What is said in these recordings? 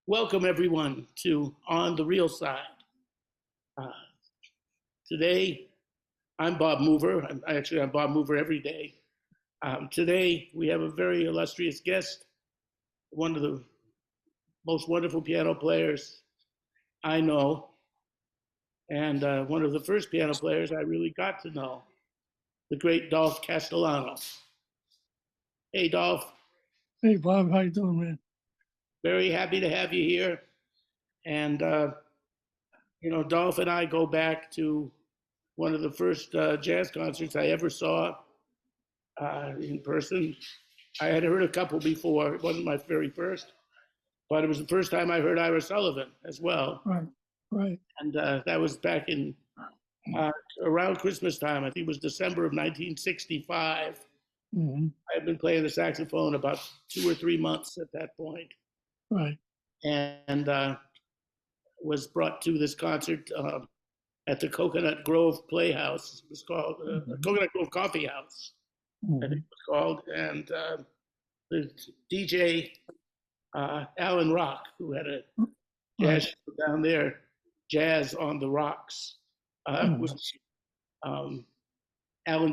Welcome everyone to On the Real Side. Uh, Today, I'm Bob Mover. I'm Bob Mover every day. Today, we have a very illustrious guest, one of the most wonderful piano players I know, and one of the first piano players I really got to know, the great Dolph Castellano. Hey, Dolph. Hey, Bob, how you doing, man? Very happy to have you here. And, Dolph and I go back to one of the first jazz concerts I ever saw in person. I had heard a couple before. It wasn't my very first, but it was the first time I heard Ira Sullivan as well. Right. And that was back in around Christmas time. I think it was December of 1965. Mm-hmm. I had been playing the saxophone about 2 or 3 months at that point. Right. And was brought to this concert at the Coconut Grove Playhouse. It was called Coconut Grove Coffee House, I think it was called. And the DJ, Alan Rock, who had a jazz show down there, Jazz on the Rocks, which Alan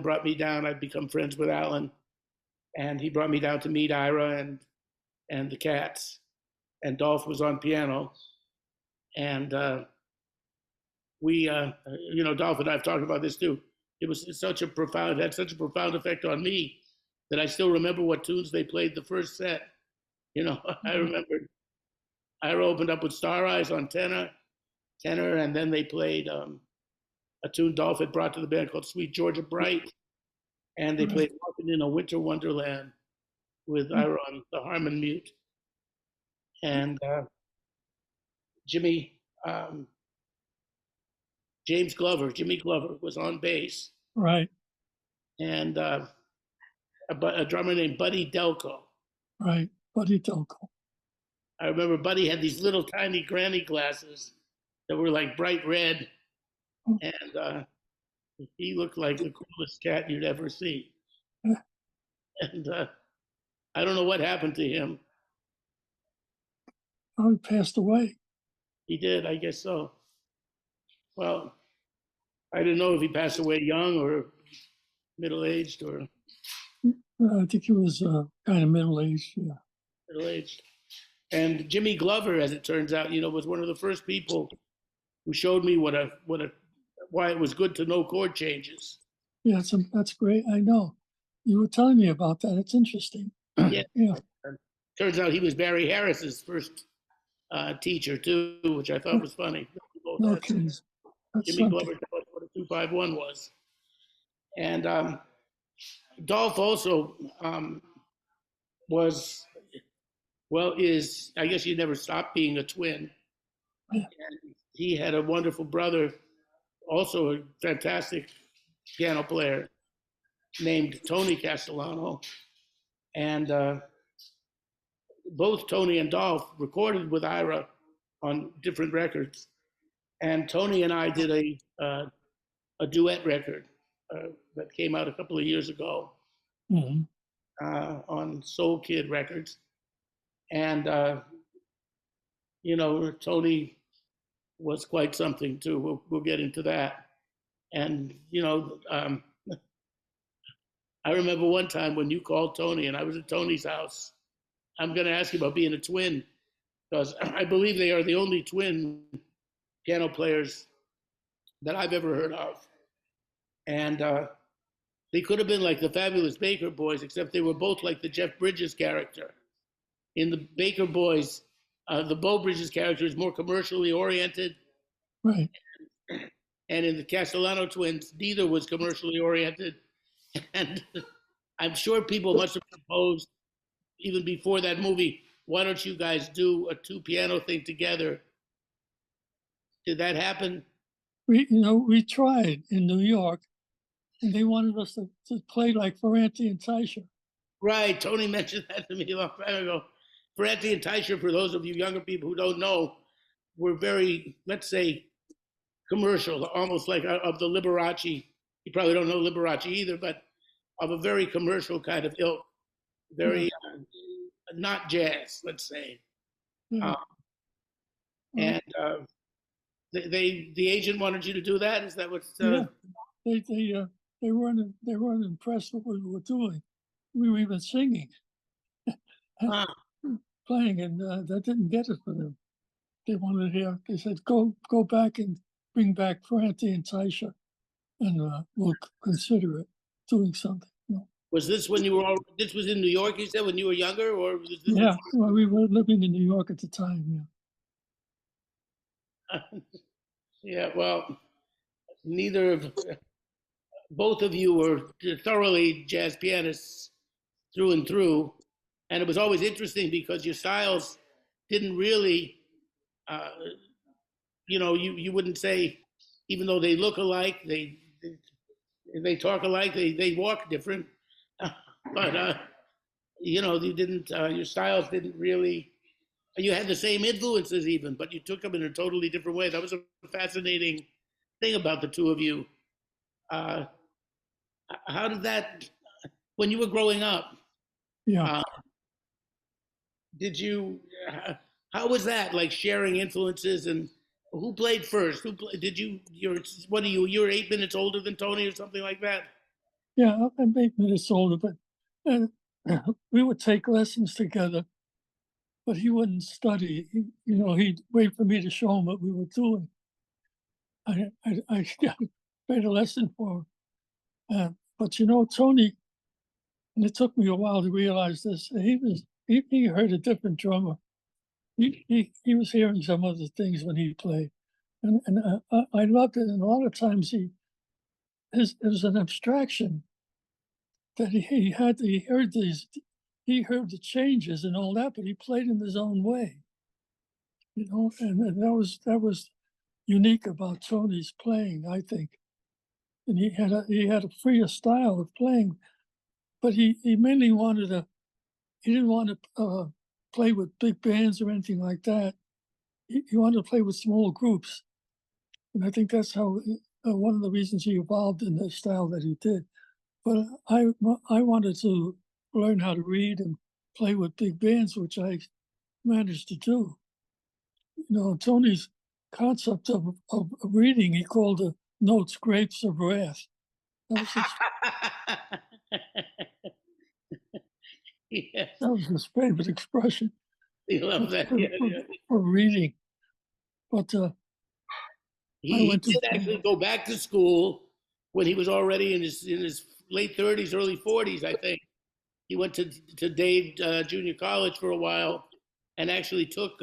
brought me down. I'd become friends with Alan, and he brought me down to meet Ira and the Cats. And Dolph was on piano. And Dolph and I have talked about this too. It had such a profound effect on me that I still remember what tunes they played the first set. I remember Ira opened up with Star Eyes on tenor, and then they played a tune Dolph had brought to the band called Sweet Georgia Bright, and they played Walking in a Winter Wonderland with Ira on the Herman mute. And Jimmy Glover was on bass. Right. And a drummer named Buddy Delco. Right, Buddy Delco. I remember Buddy had these little tiny granny glasses that were like bright red, and he looked like the coolest cat you'd ever see. And I don't know what happened to him. Oh, he passed away. He did, I guess so. Well, I didn't know if he passed away young or middle-aged or... I think he was kind of middle-aged, yeah. Middle-aged. And Jimmy Glover, as it turns out, was one of the first people who showed me why it was good to know chord changes. Yeah, that's great. I know. You were telling me about that. It's interesting. Yeah. Yeah. Turns out he was Barry Harris's first teacher too, which I thought was funny. No kidding. Jimmy Glover told us what a 251 was. And Dolph also is, I guess you never stopped being a twin. Yeah. And he had a wonderful brother, also a fantastic piano player, named Tony Castellano. And both Tony and Dolph recorded with Ira on different records. And Tony and I did a duet record that came out a couple of years ago on Soul Kid Records. And, Tony was quite something too. We'll get into that. And, I remember one time when you called Tony and I was at Tony's house. I'm going to ask you about being a twin, because I believe they are the only twin piano players that I've ever heard of. And they could have been like the Fabulous Baker Boys, except they were both like the Jeff Bridges character. In the Baker Boys, the Bo Bridges character is more commercially oriented. Right. And in the Castellano twins, neither was commercially oriented. And I'm sure people must have proposed, even before that movie, why don't you guys do a 2-piano thing together? Did that happen? We tried in New York, and they wanted us to play like Ferranti and Teicher. Right, Tony mentioned that to me a long time ago. Ferranti and Teicher, for those of you younger people who don't know, were very, let's say, commercial, almost like of the Liberace. You probably don't know Liberace either, but of a very commercial kind of ilk. Very not jazz, let's say. And the agent wanted you to do that. Is that what? Yeah, they weren't impressed with what we were doing. We were even singing, Ah, playing, and that didn't get it for them. They wanted to hear. They said, "Go back and bring back Franti and Taisha, and we'll consider it doing something." was this when you were? This was in New York. You said when you were younger, or was this? Yeah, well, we were living in New York at the time. Yeah. Yeah. Well, neither of both of you were thoroughly jazz pianists through and through, and it was always interesting because your styles didn't really, uh, you wouldn't say, even though they look alike, they talk alike, they walk different, but you didn't, your styles didn't really. You had the same influences even, but you took them in a totally different way. That was a fascinating thing about the two of you. Uh, how did that, when you were growing up, Yeah. uh, did you, how was that, like sharing influences, and who played first? Did you, what are you're 8 minutes older than Tony or something like that? Yeah, I'm 8 minutes older, but we would take lessons together, but he wouldn't study. He'd wait for me to show him what we were doing. I made a lesson for him. But Tony, and it took me a while to realize this, he heard a different drummer. He was hearing some other things when he played. And I loved it. And a lot of times it was an abstraction that he heard the changes and all that, but he played in his own way, and that was unique about Tony's playing, I think. And he had a freer style of playing, but he mainly he didn't want to play with big bands or anything like that. He wanted to play with small groups, and I think that's how one of the reasons he evolved in the style that he did. But I wanted to learn how to read and play with big bands, which I managed to do. Tony's concept of reading, he called the notes grapes of wrath. That was Yes, that was his favorite expression you love that. Yeah, yeah. for reading. But I He went to did actually go back to school when he was already in his late 30s, early 40s, I think. He went to Dade Junior College for a while and actually took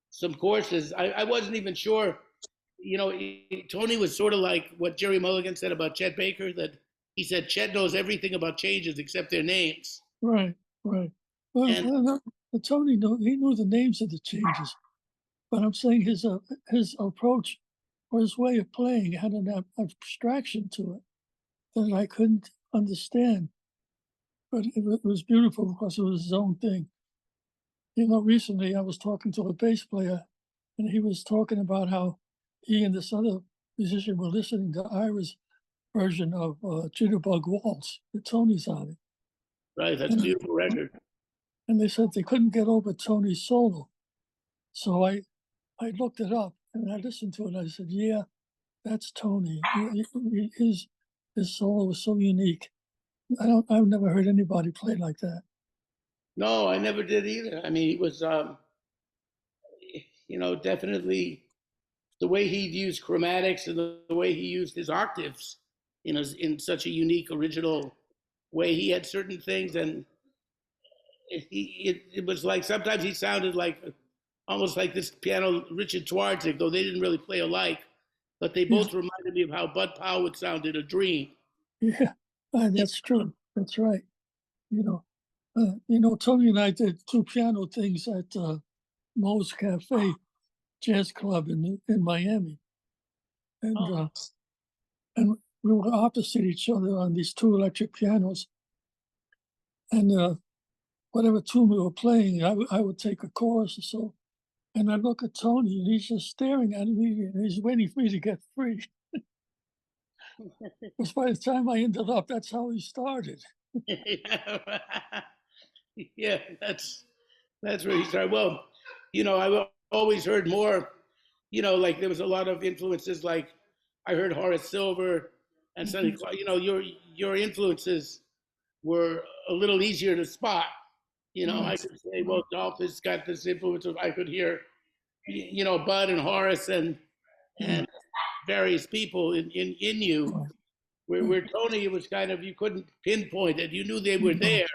some courses. I wasn't even sure. Tony was sort of like what Jerry Mulligan said about Chet Baker, that he said Chet knows everything about changes except their names. right. Well, And no, Tony knew the names of the changes, but I'm saying his approach or his way of playing had an abstraction to it that I couldn't understand. But it was beautiful because it was his own thing. Recently I was talking to a bass player, and he was talking about how he and this other musician were listening to Ira's version of Jitterbug Waltz with Tony's on it. right, that's a beautiful record. And they said they couldn't get over Tony's solo. So I looked it up and I listened to it. I said, yeah, that's Tony. His solo was so unique. I've never heard anybody play like that. No, I never did either. I mean, he was, definitely the way he used chromatics and the way he used his octaves in such a unique, original way. He had certain things, and it was like sometimes he sounded like almost like this piano Richard Twardzik, though they didn't really play alike, but they both reminded me of how Bud Powell would sound in A Dream. Yeah, that's true. That's right. Tony and I did two piano things at Moe's Cafe Jazz Club in Miami, and and we were opposite each other on these two electric pianos. And whatever tune we were playing, I would take a chorus or so, and I look at Tony, and he's just staring at me, and he's waiting for me to get free. Because by the time I ended up, that's how he started. Yeah, that's where he started. Well, I've always heard more, you know, like there was a lot of influences. Like I heard Horace Silver and Sonny Clark. You know, your influences were a little easier to spot. You know, I could say, well, Dolph has got this influence. I could hear, you know, Bud and Horace and various people in you. Where Tony, it was kind of, you couldn't pinpoint it. You knew they were there.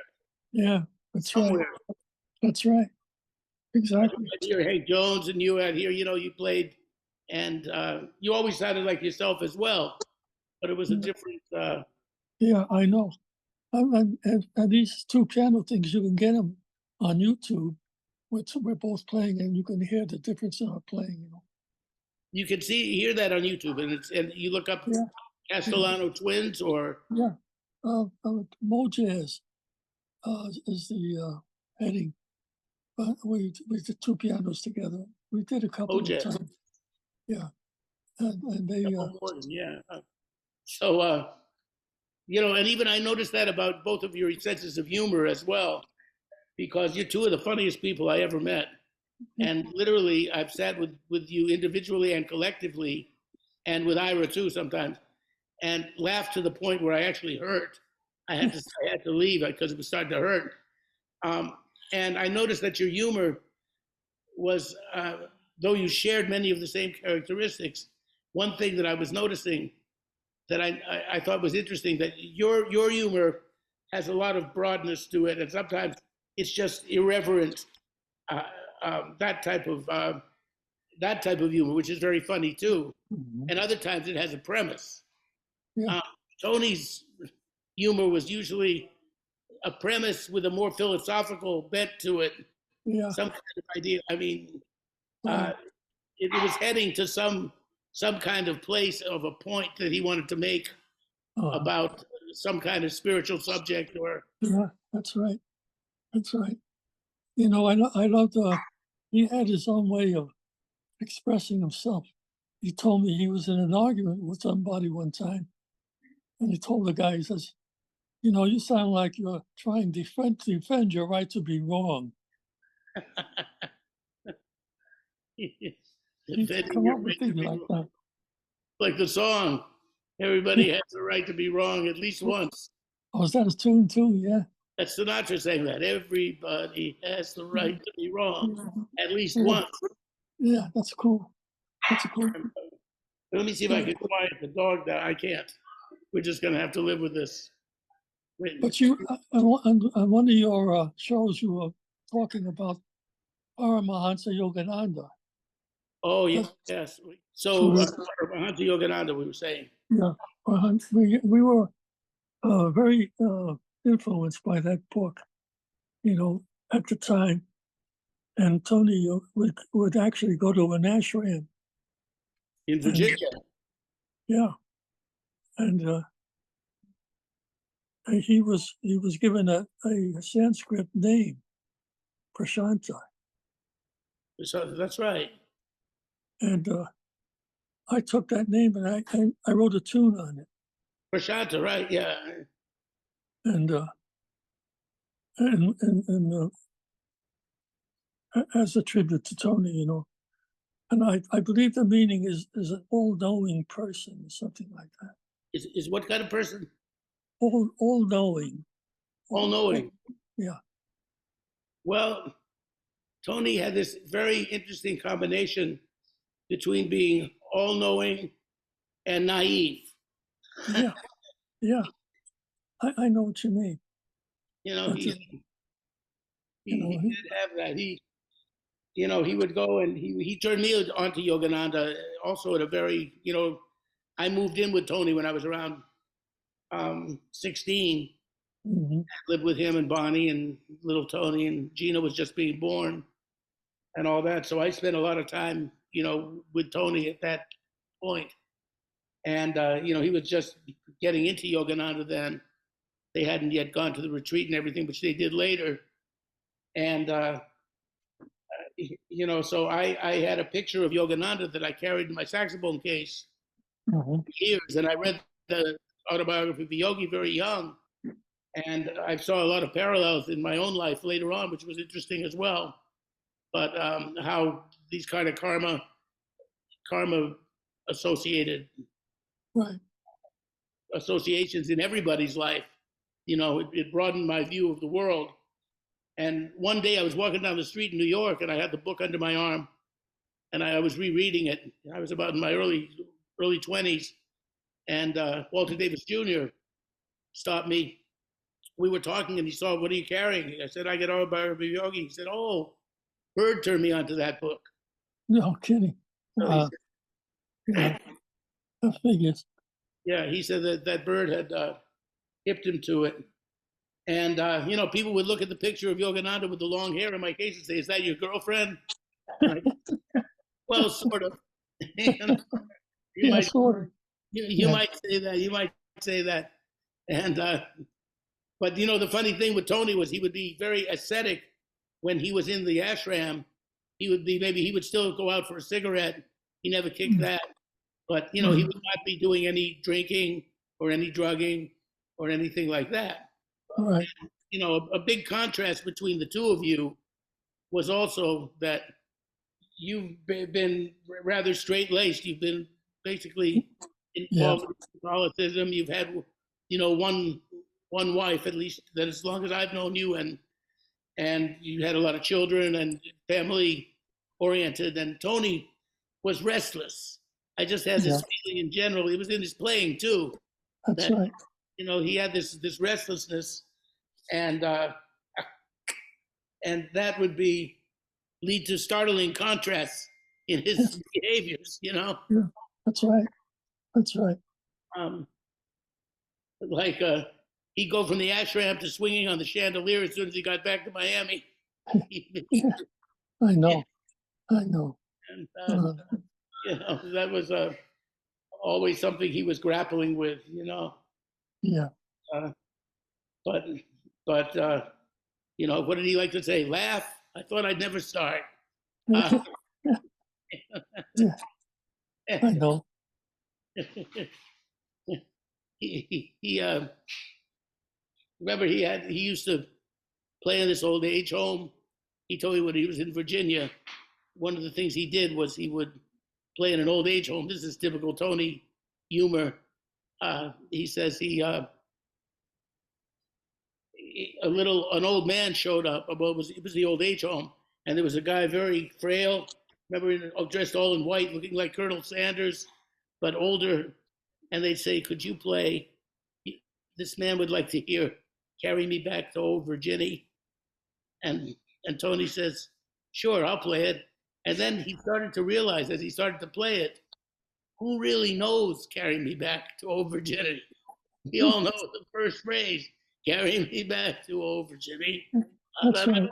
Yeah, that's somewhere. right. That's right. Exactly. I'd hear Hank Jones, and you had here, you know, you played, and you always sounded like yourself as well, but it was a different. Yeah, I know. And these two piano things, you can get them on YouTube. We're both playing, and you can hear the difference in our playing. You know. You can hear that on YouTube, and you look up Castellano twins or Mo Jazz is the heading. But we did two pianos together. We did a couple of times. Yeah, and they. So you know, and even I noticed that about both of your senses of humor as well, because you're two of the funniest people I ever met. And literally, I've sat with you individually and collectively, and with Ira too sometimes, and laughed to the point where I actually hurt. I had to leave because it was starting to hurt. And I noticed that your humor was, though you shared many of the same characteristics, one thing that I was noticing that I thought was interesting, that your humor has a lot of broadness to it, and sometimes it's just irreverent. That type of humor, which is very funny too, and other times it has a premise. Tony's humor was usually a premise with a more philosophical bent to it, some kind of idea. I mean, it was heading to some kind of place of a point that he wanted to make about some kind of spiritual subject, or. Yeah, that's right. That's right. You know, I loved. He had his own way of expressing himself. He told me he was in an argument with somebody one time, and he told the guy, he says, "You know, you sound like you're trying to defend your right to be wrong." Come up with things like that. Like the song, everybody has the right to be wrong at least once. Oh, is that a tune too? Yeah. That's Sinatra saying that. Everybody has the right to be wrong at least once. Yeah, that's cool. That's cool. Let me see if I can quiet the dog. That I can't. We're just going to have to live with this. But you, on one of your shows, you were talking about Paramahansa Yogananda. Oh, yes. So, Paramahansa Yogananda, we were saying. Yeah, we were very influenced by that book, you know, at the time. And Tony would actually go to an ashram in Virginia. And he was given a Sanskrit name, Prashanta. So that's right. And I took that name and I wrote a tune on it. Prashanta, right? Yeah. And as a tribute to Tony, you know, and I believe the meaning is an all-knowing person, or something like that. Is what kind of person? All-knowing. All-knowing. Yeah. Well, Tony had this very interesting combination between being all-knowing and naive. Yeah. I know what you mean. You know, he did have that. He would go and he turned me onto Yogananda also at a very, you know, I moved in with Tony when I was around 16. Mm-hmm. I lived with him and Bonnie and little Tony, and Gina was just being born and all that. So I spent a lot of time, you know, with Tony at that point. And, you know, he was just getting into Yogananda then. They hadn't yet gone to the retreat and everything, which they did later. And, you know, so I had a picture of Yogananda that I carried in my saxophone case for years. And I read the autobiography of Yogi very young. And I saw a lot of parallels in my own life later on, which was interesting as well. but how these kind of karma associated Right. associations in everybody's life, it broadened my view of the world. And one day I was walking down the street in New York, and I had the book under my arm, and I was rereading it. I was about in my early 20s, and Walter Davis Jr. stopped me. We were talking, and he saw, "What are you carrying?" I said, "I get Autobiography of Yogi." He said, "Oh, Bird turned me onto that book." No kidding. So Yeah, that figures. yeah, he said that Bird had hipped him to it. And people would look at the picture of Yogananda with the long hair in my case and say, "Is that your girlfriend?" Like, well, sort of. you Yeah, might sort of. you Yeah. might say that. You might say that. And but the funny thing with Tony was he would be very ascetic when he was in the ashram. Maybe he would still go out for a cigarette. He never kicked that. But he would not be doing any drinking or any drugging or anything like that. Right. A big contrast between the two of you was also that you've been rather straight-laced. You've been basically involved in Catholicism. You've had, one wife, at least that as long as I've known you, and you had a lot of children and family oriented. And Tony was restless. I just had this feeling in general. It was in his playing too. That's right. He had this restlessness, and that would lead to startling contrasts in his behaviors. Yeah, that's right. That's right. Like he'd go from the ashram to swinging on the chandelier as soon as he got back to Miami. Yeah, I know. I know. And that was always something he was grappling with. Yeah. But what did he like to say? Laugh. I thought I'd never start. Yeah. I know. he remember he used to play in this old age home. He told me when he was in Virginia, one of the things he did was he would play in an old age home. This is typical Tony humor. He says an old man showed up. It was the old age home, and there was a guy very frail. Remember, dressed all in white, looking like Colonel Sanders, but older. And they'd say, "Could you play? This man would like to hear 'Carry Me Back to Old Virginia.'" And Tony says, "Sure, I'll play it." And then he started to realize, as he started to play it, who really knows "Carry Me Back to Old Virginia"? We all know the first phrase, "Carry me back to old Virginia." That's right.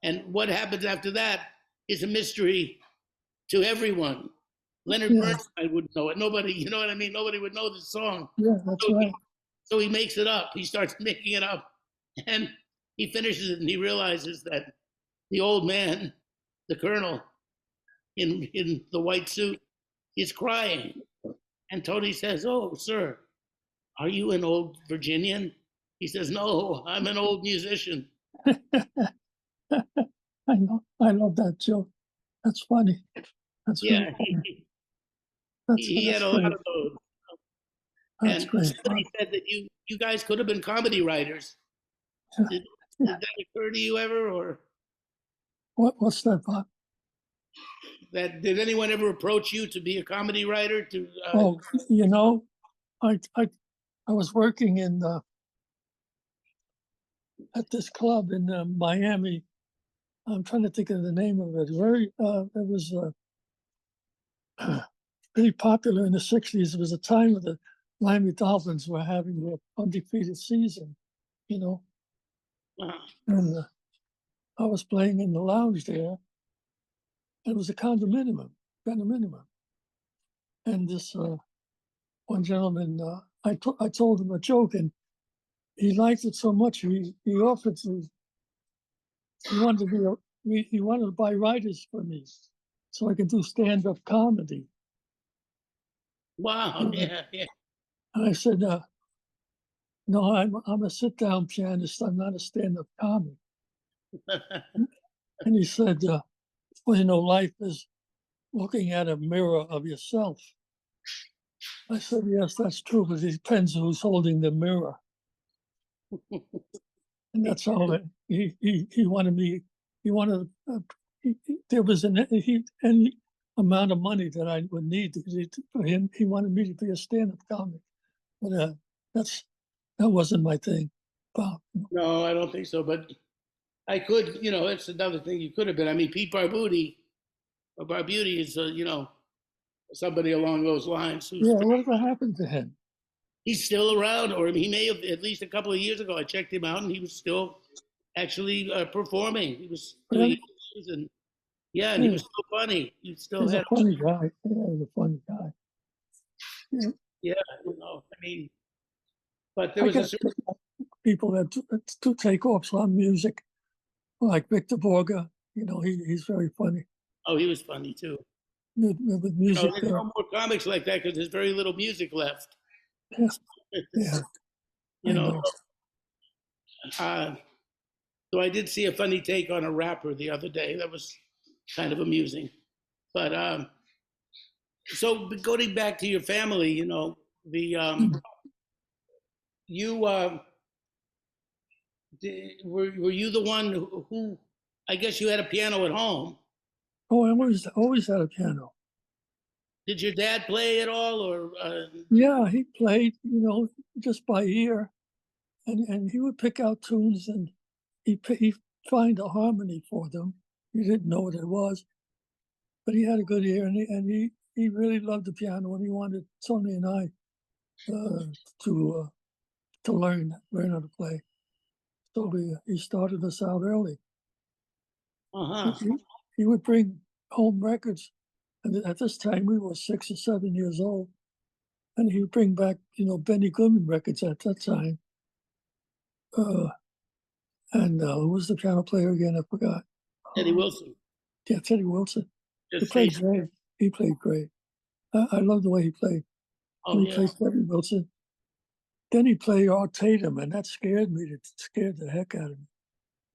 And what happens after that is a mystery to everyone. Leonard Bernstein wouldn't know it. Nobody, you know what I mean? Nobody would know this song. Yeah, that's right. So he makes it up. He starts making it up. And he finishes it, and he realizes that the old man, the colonel in the white suit, is crying. And Tony says, "Oh, sir, are you an old Virginian?" He says, "No, I'm an old musician." I know. I love that joke. That's funny. That's Yeah, funny. he had a lot of those. That's And great. somebody said that you guys could have been comedy writers. Did that occur to you ever, or What's that, Bob? did anyone ever approach you to be a comedy writer? I was working in at this club in Miami. I'm trying to think of the name of it. It was pretty popular in the '60s. It was a time when the Miami Dolphins were having their undefeated season, Uh-huh. and I was playing in the lounge there. It was a condominium, and this one gentleman, I told him a joke, and he liked it so much he offered to. He wanted to buy writers for me, so I could do stand-up comedy. Wow! Yeah. And I said, "No, I'm a sit-down pianist. I'm not a stand-up comic." And he said, well, you know, life is looking at a mirror of yourself. I said, yes, that's true, but it depends who's holding the mirror. And that's all. He wanted me. He wanted. There was any amount of money that I would need for him. He wanted me to be a stand-up comic, but that wasn't my thing. Bob. No, I don't think so. But I could, it's another thing you could have been. I mean, Pete Barbuti is, somebody along those lines. Yeah, whatever happened to him? He's still around, or he may have, at least a couple of years ago, I checked him out and he was still actually performing. He was doing interviews and he was still funny. He still He's had a funny guy. Yeah, he's a funny guy. Yeah, I mean, but there was a certain people that do take off on music, like Victor Borga. He's very funny. Oh, he was funny too. With music, there's no more comics like that because there's very little music left. Yeah. So I did see a funny take on a rapper the other day. That was kind of amusing. But so going back to your family, were you the one who I guess you had a piano at home? Oh, I always had a piano. Did your dad play at all, or? Yeah, he played, just by ear, and he would pick out tunes, and he find a harmony for them. He didn't know what it was, but he had a good ear, and he really loved the piano, and he wanted Tony and I to learn how to play. So he started us out early. He would bring home records. And at this time, we were 6 or 7 years old. And he would bring back, Benny Goodman records at that time. And who was the piano player again? I forgot. Teddy Wilson. Yeah, Teddy Wilson. He played great. He played great. I love the way he played. He played Teddy Wilson. Then he played Art Tatum, and that scared me. It scared the heck out of me.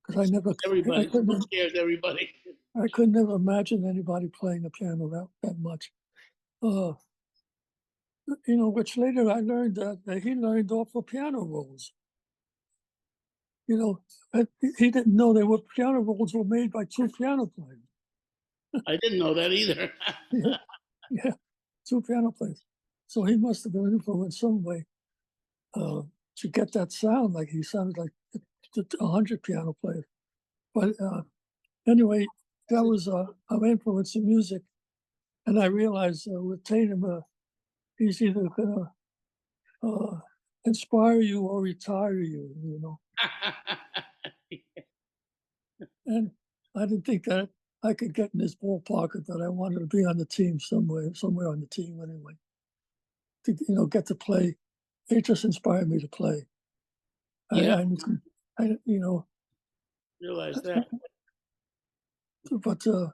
Because Everybody scares everybody. I could never imagine anybody playing the piano that much. Which later I learned that he learned off of piano rolls. He didn't know piano rolls were made by two piano players. I didn't know that either. yeah, two piano players. So he must have been influenced some way to get that sound. Like he sounded like 100 piano players. But anyway, that was an influence in music. And I realized with Tatum, he's either going to inspire you or retire you, And I didn't think that I could get in his ballpark, that I wanted to be on the team somewhere on the team anyway. To, get to play. It just inspired me to play. Yeah. I realize that. But to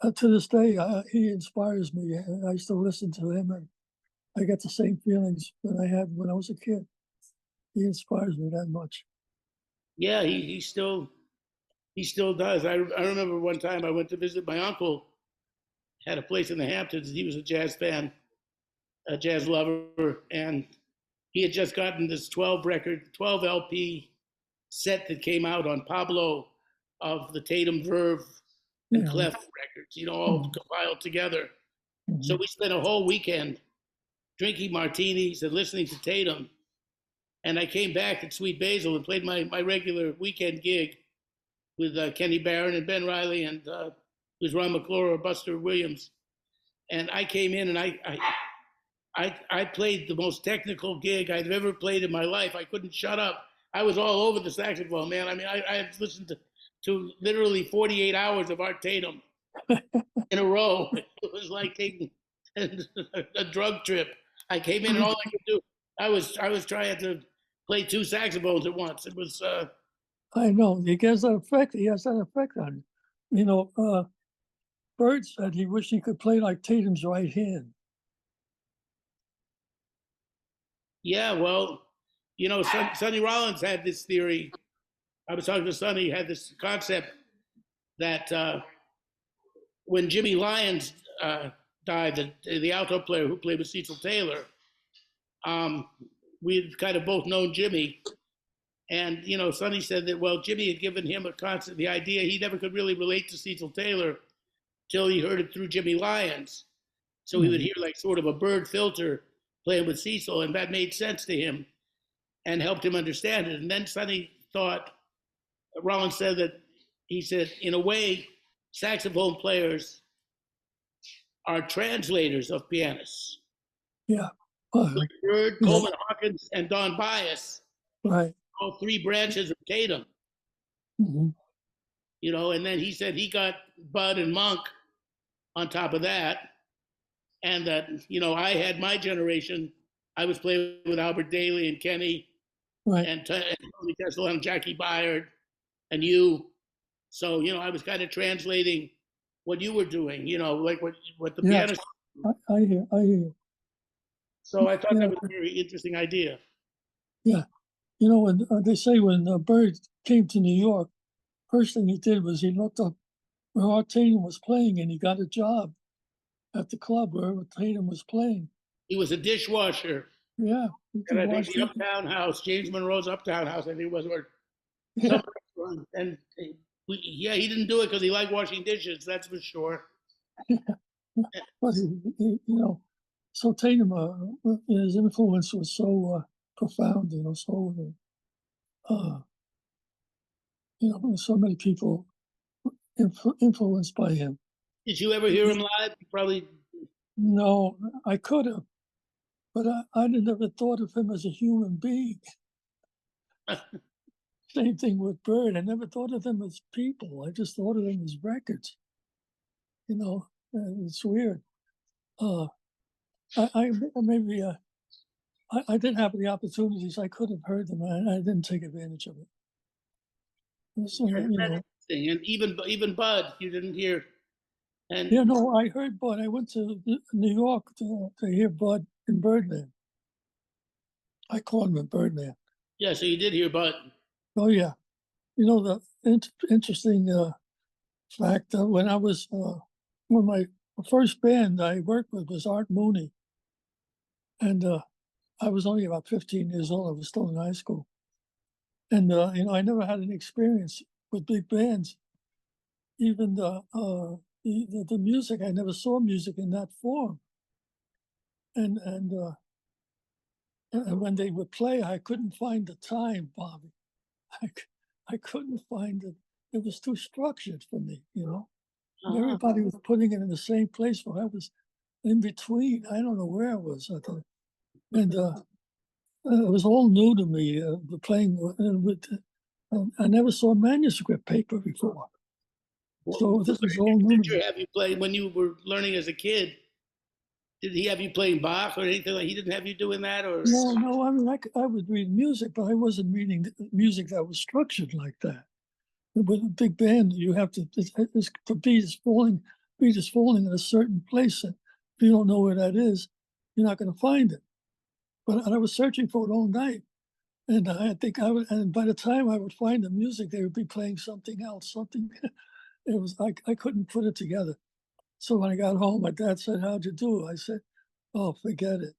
this day, he inspires me. I still listen to him, and I get the same feelings that I had when I was a kid. He inspires me that much. Yeah, he still does. I remember one time I went to visit my uncle. Had a place in the Hamptons. He was a jazz fan, a jazz lover, and he had just gotten this 12 LP set that came out on Pablo of the Tatum, Verve, and Clef records, all compiled together. Mm-hmm. So we spent a whole weekend drinking martinis and listening to Tatum. And I came back at Sweet Basil and played my regular weekend gig with Kenny Barron and Ben Riley and it was Ron McClure or Buster Williams. And I came in and I played the most technical gig I'd ever played in my life. I couldn't shut up. I was all over the saxophone, man. I mean, I had listened to literally 48 hours of Art Tatum in a row. It was like taking a drug trip. I came in and all I could do, I was trying to play two saxophones at once. It was. I know he has that effect. He has that effect on you. Bird said he wished he could play like Tatum's right hand. Yeah, well, Sonny Rollins had this theory. I was talking to Sonny, had this concept that when Jimmy Lyons died, the alto player who played with Cecil Taylor, we'd kind of both known Jimmy. And, you know, Sonny said that, well, Jimmy had given him the idea. He never could really relate to Cecil Taylor till he heard it through Jimmy Lyons. So he would hear like sort of a bird filter playing with Cecil, and that made sense to him and helped him understand it. And then Sonny thought, Rollins said that, he said, in a way, saxophone players are translators of pianists. Yeah. Like Bird, Coleman Hawkins, and Don Byas, Right. all three branches of Tatum. You know, and then he said he got Bud and Monk on top of that. And that, you know, I had my generation. I was playing with Albert Daly and Kenny, and Tony Castellano, Jackie Byard, and you. So, you know, I was kind of translating what you were doing, you know, like what the pianist. I hear you. So I thought that was a very interesting idea. Yeah. You know, when they say when Bird came to New York, first thing he did was he looked up where Art Tatum was playing, and he got a job at the club where Tatum was playing. He was a dishwasher. Yeah. And I think the Uptown House, James Monroe's Uptown House, I think it was, or some restaurant. And he didn't do it because he liked washing dishes, that's for sure. But you know, so Tatum, his influence was so profound, you know, so you know, so many people influenced by him. Did you ever hear him live? Probably. No, I could have, but I never thought of him as a human being. Same thing with Bird. I never thought of them as people. I just thought of them as records. You know, it's weird. I didn't have the opportunities. I could have heard them. I didn't take advantage of it. So, you know. And even Bud, you didn't hear. And yeah, no, I heard Bud. I went to New York to hear Bud in Birdland. I called him in Birdland. Yeah, so you did hear Bud. Oh yeah, you know the interesting fact that when I was when my first band I worked with was Art Moony, and I was only about 15 years old. I was still in high school, and you know, I never had any experience with big bands. Even the music, I never saw music in that form. And when they would play, I couldn't find the time, Bobby. I couldn't find it. It was too structured for me, you know. Everybody was putting it in the same place, but I was in between. I don't know where I was. And it was all new to me, playing with. I never saw manuscript paper before. So this was all new. Did have you play when you were learning as a kid? Did he have you playing Bach or anything like? He didn't have you doing that, or no? I mean, I would read music, but I wasn't reading music that was structured like that. With a big band, you have to. The beat is falling in a certain place, and if you don't know where that is, you're not going to find it. But I was searching for it all night, and I think I would. And by the time I would find the music, they would be playing something else. It was I couldn't put it together. So when I got home, my dad said, "How'd you do?" I said, "Oh, forget it."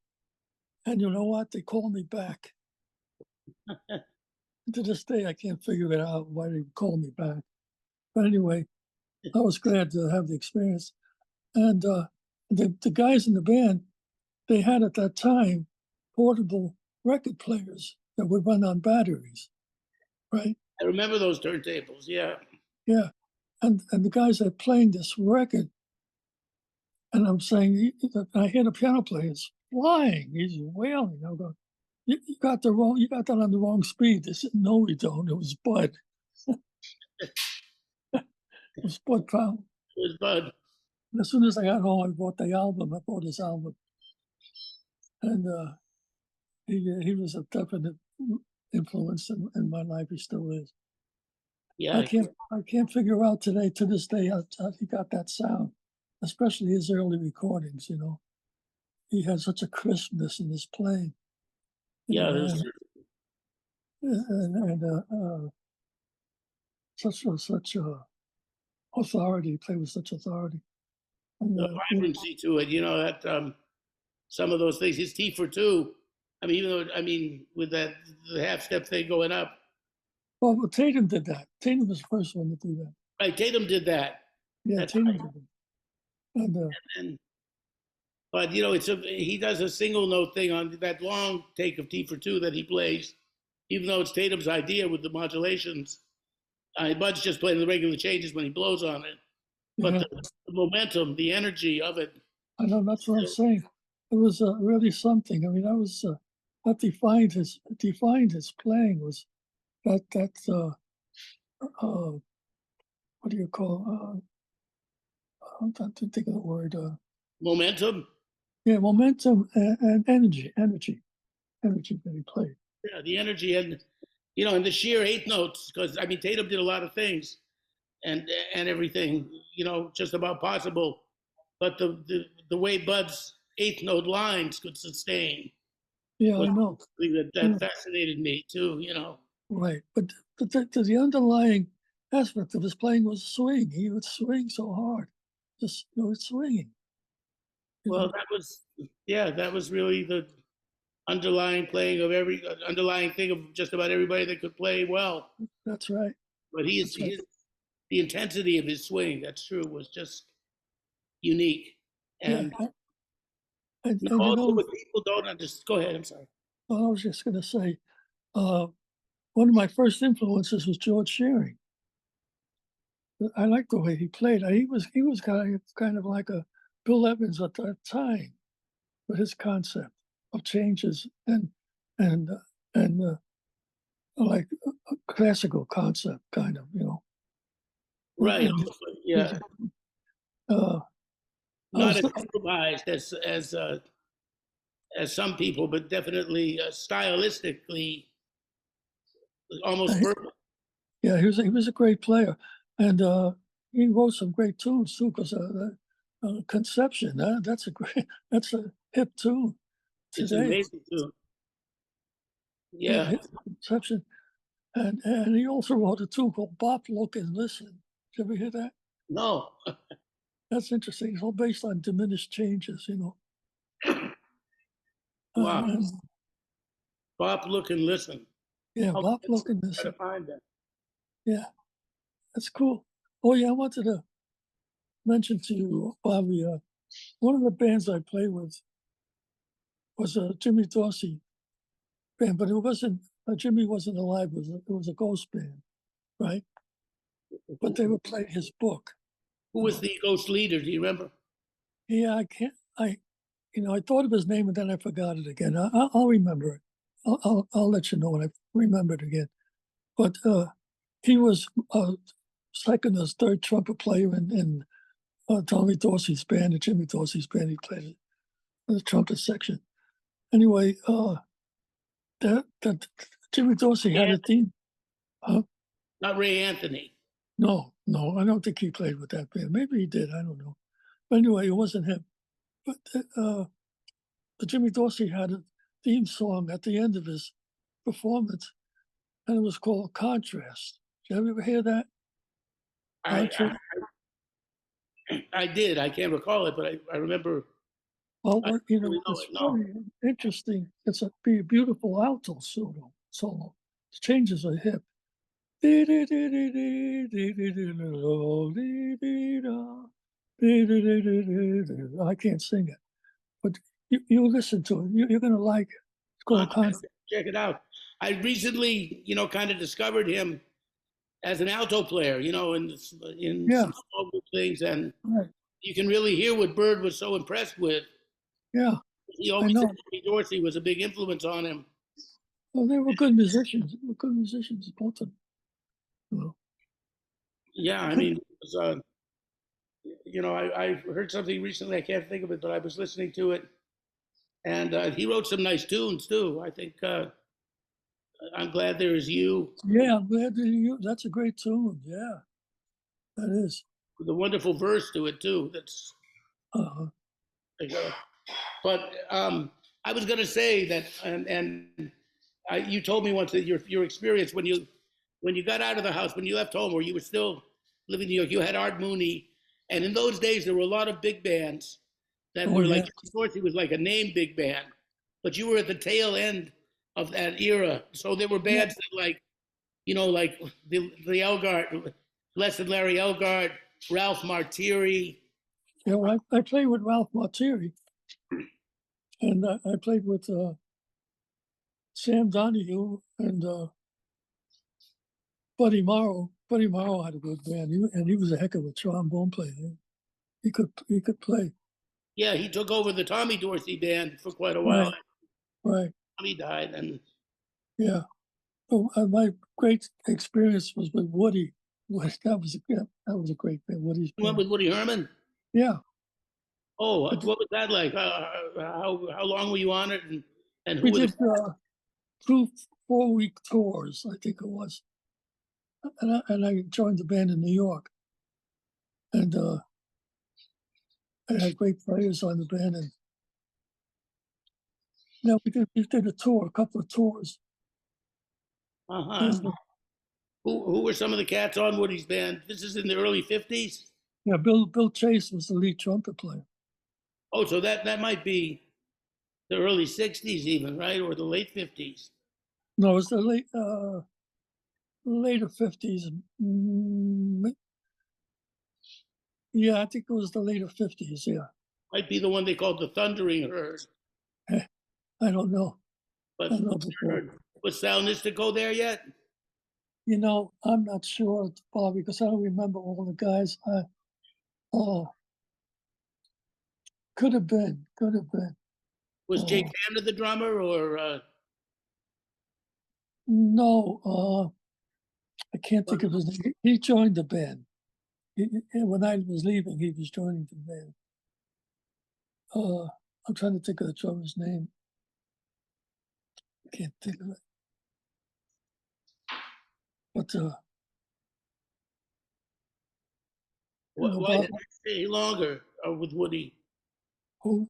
And you know what? They called me back. To this day, I can't figure it out why they called me back. But anyway, I was glad to have the experience. And the guys in the band, they had at that time portable record players that would run on batteries, right? I remember those turntables. Yeah. Yeah. And the guys are playing this record. And I'm saying, I hear the piano player is flying. He's wailing. I'm going, you got that on the wrong speed. They said, no, we don't. It was Bud. It was Bud Powell. It was Bud. And as soon as I got home, I bought the album. I bought his album. And he was a definite influence in my life. He still is. Yeah. I can't figure out to this day how he got that sound, especially his early recordings, you know. He had such a crispness in his playing. Yeah, and such a authority. He played with such authority. And, The vibrancy to it, that some of those things. His T for two. I mean, even though with the half step thing going up. well, Tatum did that. Tatum was the first one to do that. Right, Tatum did that. Yeah, That's Tatum right. did it. But he does a single note thing on that long take of T for two that he plays, even though it's Tatum's idea with the modulations. Bud's just playing the regular changes when he blows on it. But Yeah. the momentum, the energy of it. I know, that's what I'm saying. It was really something. I mean, that was that defined his playing was that what do you call? I'm trying to think of the word. Momentum. Yeah, momentum and energy that he played. Yeah, the energy and and the sheer eighth notes, because Tatum did a lot of things and everything, just about possible. But the way Bud's eighth note lines could sustain. Yeah, I know. That fascinated me too, Right, but the underlying aspect of his playing was swing. He would swing so hard, just swinging. Well, that was really the underlying playing of underlying thing of just about everybody that could play well. That's right. But the intensity of his swing, that's true, was just unique. And, and also what people don't understand. Go ahead, I'm sorry. Well, I was just going to say, one of my first influences was George Shearing. I liked the way he played. He was kind of like a Bill Evans at that time, with his concept of changes and like a classical concept, kind of, Right. And, yeah. Not as improvised as some people, but definitely stylistically almost perfect. Yeah, he was a great player, and he wrote some great tunes too. Because Conception, that's a hip tune today. It's an amazing tune. Yeah, Conception, and he also wrote a tune called "Bop, Look, and Listen." Did you ever hear that? No. That's interesting. It's all based on diminished changes, Wow. Bop, look, and listen. Yeah, Bop, Look, and Listen. Try to find that. Yeah, that's cool. Oh yeah, I wanted to mention to you, Bobby, one of the bands I played with was a Jimmy Dorsey band, but it wasn't, Jimmy wasn't alive, it was a ghost band, right? But they would play his book. Who was the ghost leader? Do you remember? Yeah, I thought of his name and then I forgot it again. I'll remember it. I'll let you know when I remember it again. But he was second or third trumpet player in Tommy Dorsey's band, and Jimmy Dorsey's band. He played in the trumpet section. Anyway, that Jimmy Dorsey had a theme. Not Ray Anthony. No, I don't think he played with that band. Maybe he did. I don't know. But anyway, it wasn't him. But Jimmy Dorsey had a theme song at the end of his performance, and it was called "Contrast." Did you ever hear that? I did. I can't recall it, but I remember. Well, it's very interesting. It's a beautiful alto solo. The changes are hip. I can't sing it, but you listen to it. You're going to like it. It's called Contrast. Check it out. I recently, kind of discovered him as an alto player, in some small group things, and you can really hear what Bird was so impressed with. Yeah, he always said Dorsey was a big influence on him. Well, they were good musicians. Both of them. Yeah, it was, I heard something recently. I can't think of it, but I was listening to it, and he wrote some nice tunes too. I think "I'm Glad There Is You." Yeah, I'm glad there is you. That's a great tune. Yeah, that is. With a wonderful verse to it too. That's. But I was going to say that, and you told me once that your experience when you got out of the house, when you left home, or you were still living in New York, you had Art Moony, and in those days there were a lot of big bands that Oh, were yeah. like Dorsey was like a name big band, but you were at the tail end of that era. So there were bands that like, like the Elgart, Les and Larry Elgart, Ralph Marterie. Yeah, well, I played with Ralph Marterie, and I played with Sam Donahue and Buddy Morrow. Buddy Morrow had a good band, and he was a heck of a trombone player. He could play. Yeah, he took over the Tommy Dorsey band for quite a while. Right. Tommy died, and Yeah. Oh, my great experience was with Woody. That was a great band. Woody's went band. with Woody Herman. Yeah. Oh, what was that like? How long were you on it, and who We were did the? 2 4-week tours, I think it was, and I joined the band in New York, and I had great players on the band, and now we did a couple of tours. Uh-huh. And, Who were some of the cats on Woody's band? This is in the early 50s. yeah, Bill Chase was the lead trumpet player. Oh, so that might be the early 60s even, right? Or the late 50s. No, it was the later 50s. Yeah, I think it was the later 50s. Yeah. Might be the one they called the Thundering Herd. I don't know. But I don't know before. was Sal Nistico there yet? I'm not sure, Bob, because I don't remember all the guys. Could have been. Was Jake Hanna the drummer, or No, I can't think of his name. He joined the band. When I was leaving, he was joining the band. I'm trying to think of the drummer's name. I can't think of it. But why didn't you stay longer with Woody? who?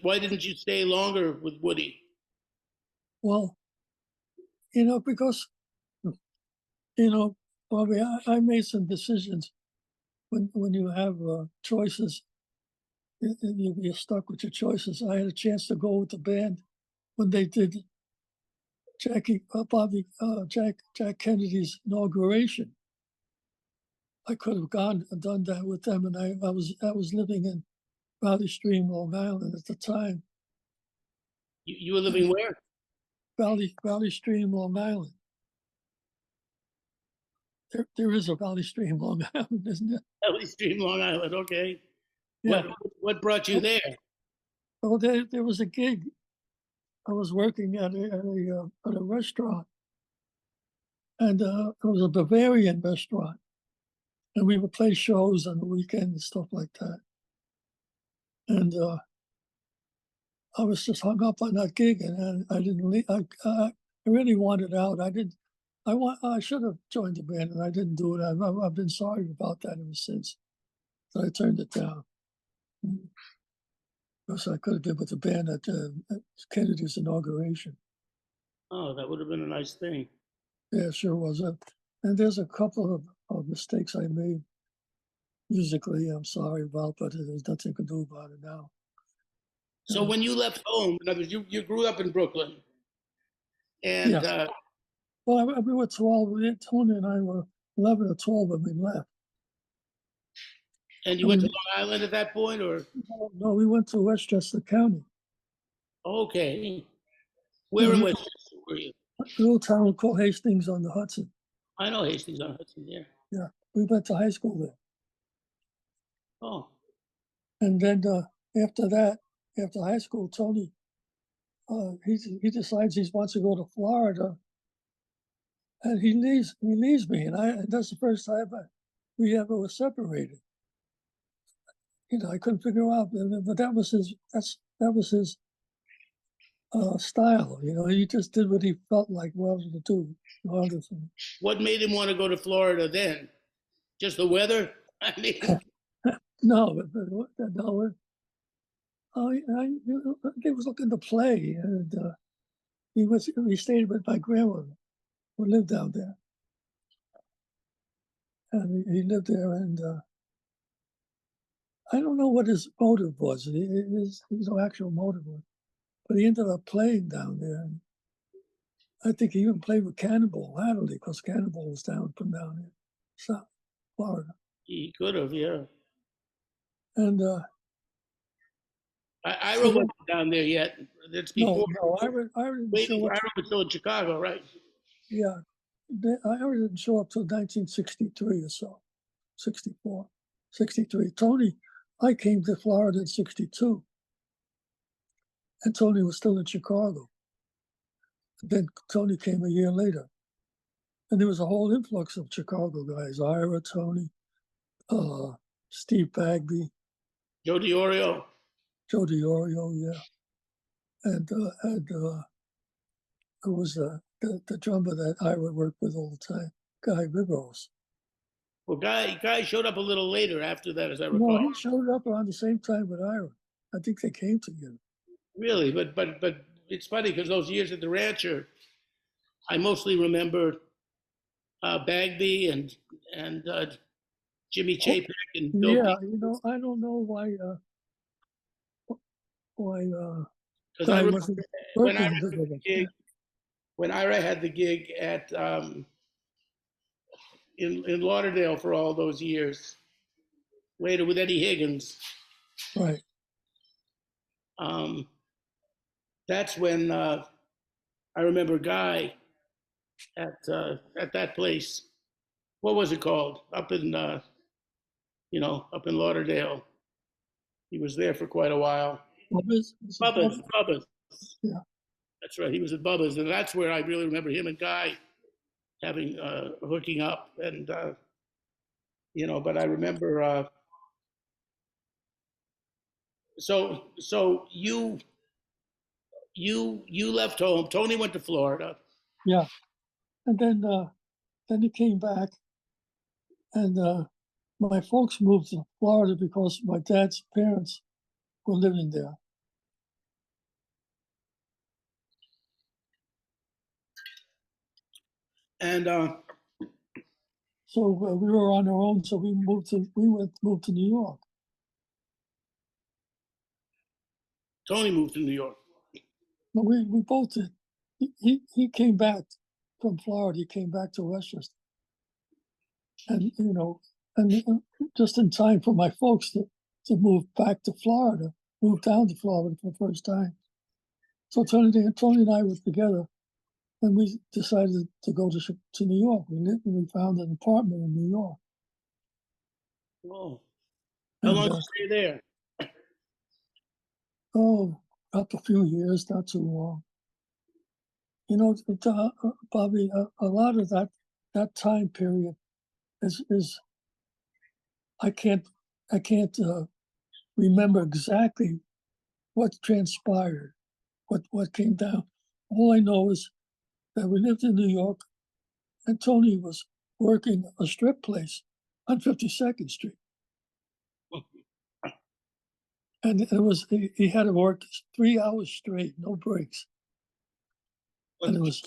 Why didn't you stay longer with Woody? Well, because Bobby, I made some decisions when you have choices. You're stuck with your choices. I had a chance to go with the band when they did Jack Kennedy's inauguration. I could have gone and done that with them, and I was living in Valley Stream, Long Island at the time. You were living where? Valley Stream, Long Island. There is a Valley Stream, Long Island, isn't it? Valley Stream, Long Island. Okay. Yeah. What brought you there? Well, there was a gig. I was working at a restaurant, and it was a Bavarian restaurant, and we would play shows on the weekend and stuff like that. And I was just hung up on that gig, and I didn't leave. I really wanted out. I should have joined the band, and I didn't do it. I've been sorry about that ever since. So I turned it down. Because I could have been with the band at Kennedy's inauguration. Oh, that would have been a nice thing. Yeah, it sure was. And there's a couple of mistakes I made musically. I'm sorry about, but there's nothing to do about it now. So when you left home, in other words, you grew up in Brooklyn, and yeah. Well, we were 12. Tony and I were 11 or 12 when we left. And you went to Long Island at that point, or? No, we went to Westchester County. Okay. Where in Westchester were you? A little town called Hastings on the Hudson. I know Hastings on Hudson, yeah. Yeah, we went to high school there. Oh. And then after high school, Tony, he decides he wants to go to Florida, and he leaves me, and that's the first time we ever were separated. I couldn't figure out, but that was his style. He just did what he felt like wanted to do. What made him want to go to Florida then? Just the weather? I mean, no. He was looking to play, and he stayed with my grandmother, who lived down there. and he lived there, and I don't know what his motive was. His no actual motive was, but he ended up playing down there. And I think he even played with Cannonball Adderley because Cannonball was down from down there, South Florida. He could have, yeah. And Ira so wasn't down there yet. That's before. no, Ira didn't Wait, show up. Ira was still in Chicago, right? Yeah, Ira didn't show up till 1963 or so, 64, 63. Tony, I came to Florida in 62, and Tony was still in Chicago. Then Tony came a year later. And there was a whole influx of Chicago guys, Ira, Tony, Steve Bagby, Joe DiOrio. Joe DiOrio, yeah. And it was the drummer that Ira worked with all the time, Guy Rivers. Well, Guy showed up a little later after that, as I No, recall. he showed up around the same time with Ira. I think they came together. Really, but it's funny because those years at the Rancher, I mostly remember Bagby and Jimmy Chapek and Bill. Yeah, I don't know why Guy wasn't working with them. When Ira had the gig at in Lauderdale for all those years, later with Eddie Higgins, Right. That's when I remember Guy at that place. What was it called? Up in up in Lauderdale. He was there for quite a while. Bubba's. Yeah. That's right. He was at Bubba's, and that's where I really remember him and Guy having hooking up, and But I remember. So you left home. Tony went to Florida. Yeah, and then he came back, and my folks moved to Florida because my dad's parents were living there. And so we were on our own. So we moved to New York. Tony moved to New York. No, we both did. He came back from Florida. He came back to Westchester, and just in time for my folks to move back to Florida, move down to Florida for the first time. So Tony and I were together, and we decided to go to New York. We found an apartment in New York. Whoa! How long did you stay there? Oh, up a few years, not too long. Bobby, a lot of that time period is I can't remember exactly what transpired, what came down. All I know is that we lived in New York, and Tony was working a strip place on 52nd Street. And he had to work 3 hours straight, no breaks. And it was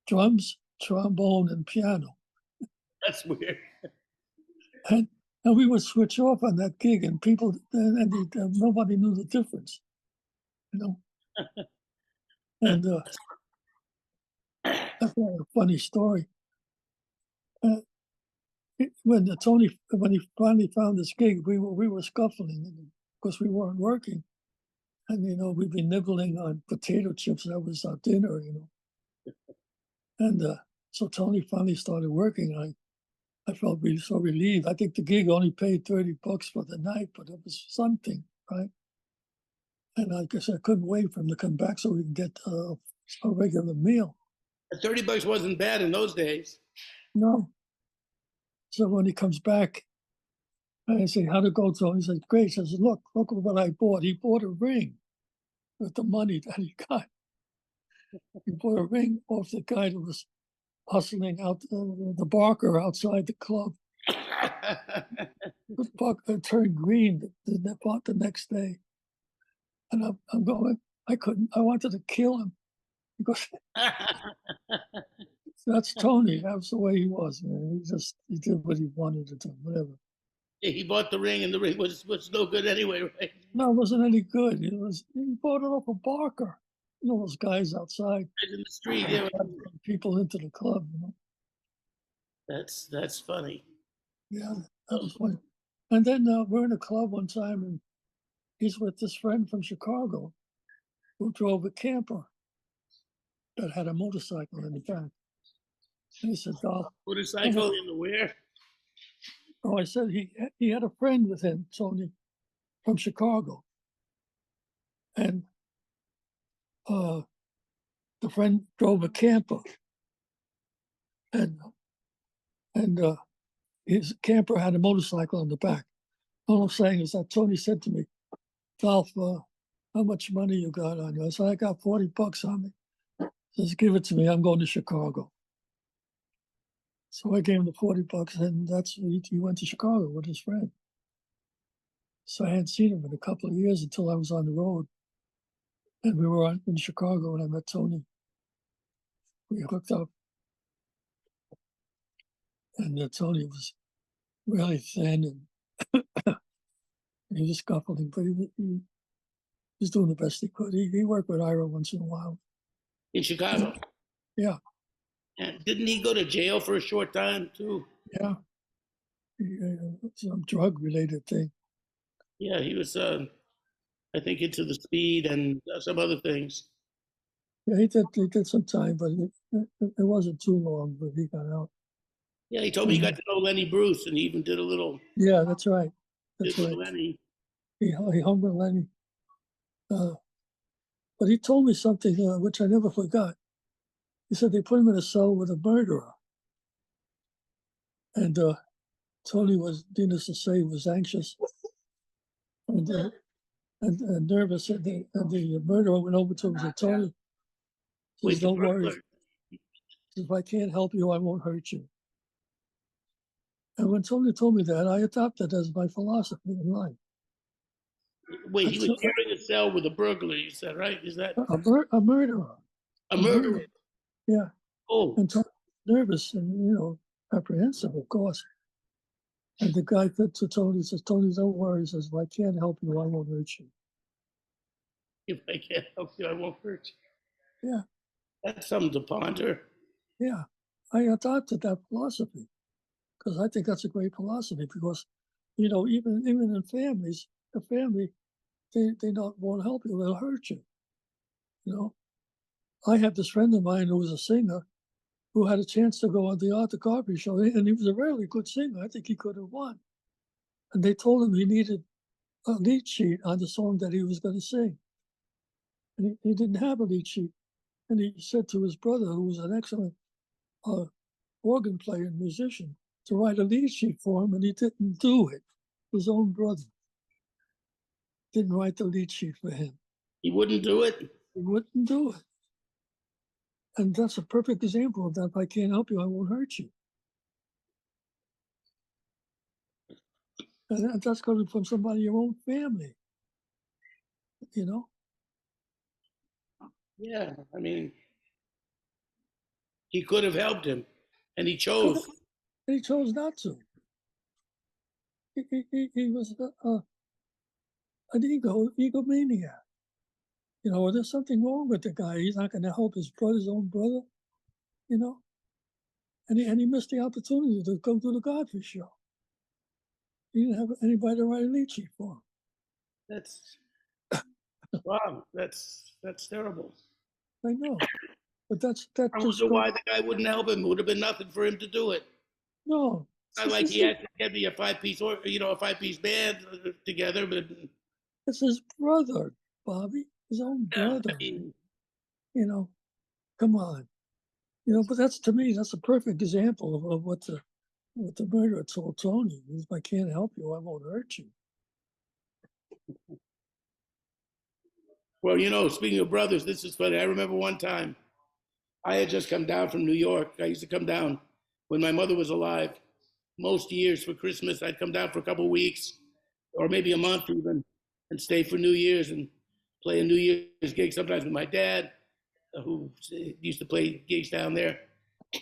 drums, trombone, and piano. That's weird. And we would switch off on that gig, and people, and nobody knew the difference, And that's a funny story. When he finally found this gig, we were scuffling because we weren't working, and we'd be nibbling on potato chips. That was our dinner, And so Tony finally started working. I felt really so relieved. I think the gig only paid $30 for the night, but it was something, right? And I guess I couldn't wait for him to come back so we could get a regular meal. $30 wasn't bad in those days. No. So when he comes back, I say, "How'd it go, Tony?" He says, "Great." He says, look what I bought. He bought a ring with the money that he got. He bought a ring off the guy that was hustling out the barker outside the club. The barker turned green the next day. And I'm going, I wanted to kill him because That's Tony. That's the way he was, man. He did what he wanted to do, whatever. He bought the ring, and the ring was no good anyway, right? No, it wasn't any good. He bought it off of Barker. You know, those guys outside. In the street, yeah. People into the club, you know. That's funny. Yeah, that was funny. And then we're in a club one time, and he's with this friend from Chicago who drove a camper that had a motorcycle in the back. And he said, Dolph. Motorcycle in the where? Oh, I said he had a friend with him, Tony, from Chicago. And the friend drove a camper. And his camper had a motorcycle in the back. All I'm saying is that Tony said to me, Dolph, how much money you got on you? I said, I got $40 on me. He says, give it to me. I'm going to Chicago. So I gave him the $40, and he went to Chicago with his friend. So I hadn't seen him in a couple of years until I was on the road. And we were in Chicago, and I met Tony. We hooked up. And Tony was really thin, and he was scuffling, but he was doing the best he could. He worked with Ira once in a while. In Chicago? Yeah. And didn't he go to jail for a short time, too? Yeah. Some drug-related thing. Yeah, he was, I think, into the speed and some other things. Yeah, he did some time, but it wasn't too long, but he got out. Yeah, he told me he got to know Lenny Bruce, and he even did a little. Yeah, that's right. That's right. Lenny. He hung with Lenny. But he told me something which I never forgot. He said they put him in a cell with a murderer. And Tony was, needless to say, was anxious and nervous. And the murderer went over to him and said, Tony, says, don't worry. If I can't help you, I won't hurt you. And when Tony told me that, I adopted as my philosophy in life. Wait, he was sharing a cell with a burglar, you said, right? Is that a murderer? A murderer? Yeah. Oh. And Tony was nervous and, apprehensive, of course. And the guy said to Tony, says, Tony, don't worry. He says, if I can't help you, I won't hurt you. If I can't help you, I won't hurt you. Yeah. That's something to ponder. Yeah. I adopted that philosophy because I think that's a great philosophy because, even in families, the family, they not won't help you, they'll hurt you. I had this friend of mine who was a singer who had a chance to go on the Arthur Carpenter show, and he was a really good singer. I think he could have won. And they told him he needed a lead sheet on the song that he was going to sing. And he didn't have a lead sheet. And he said to his brother, who was an excellent organ player and musician, to write a lead sheet for him, and he didn't do it. His own brother didn't write the lead sheet for him. He wouldn't do it? He wouldn't do it. And that's a perfect example of that. If I can't help you, I won't hurt you. And that's coming from somebody in your own family, Yeah, I mean, he could have helped him, and he chose. And he chose not to. He was an egomaniac. There's something wrong with the guy. He's not going to help his own brother, And he missed the opportunity to go to the Godfrey show. He didn't have anybody to write a lead sheet for him. That's wow. That's terrible. I know, but that's I wonder why the guy wouldn't help him. It would have been nothing for him to do it. No, not like he had to get me a 5-piece or a 5-piece band together, but it's his brother, Bobby, his own brother. I mean, come on, But that's, to me, that's a perfect example of what the murderer told Tony. If I can't help you, I won't hurt you. Well, speaking of brothers, this is funny. I remember one time I had just come down from New York. I used to come down when my mother was alive. Most years for Christmas, I'd come down for a couple of weeks or maybe a month even and stay for New Year's and play a New Year's gig sometimes with my dad, who used to play gigs down there.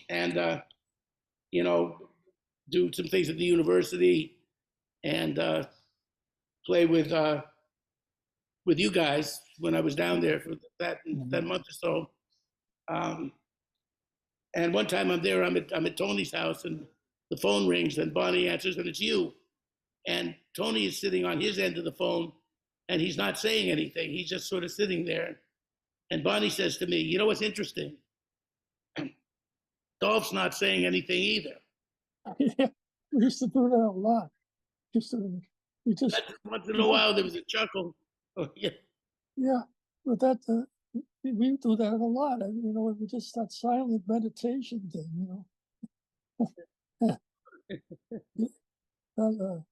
and you know, do some things at the university and play with you guys when I was down there for that month or so. Um, and one time I'm at Tony's house and the phone rings and Bonnie answers and it's you. And Tony is sitting on his end of the phone and he's not saying anything. He's just sort of sitting there. And Bonnie says to me, you know what's interesting? Dolph's not saying anything either. Yeah, we used to do that a lot. Just we just Once in a while there was a chuckle. Oh, yeah. yeah, but that we do that a lot. You know, we just that silent meditation thing. You know,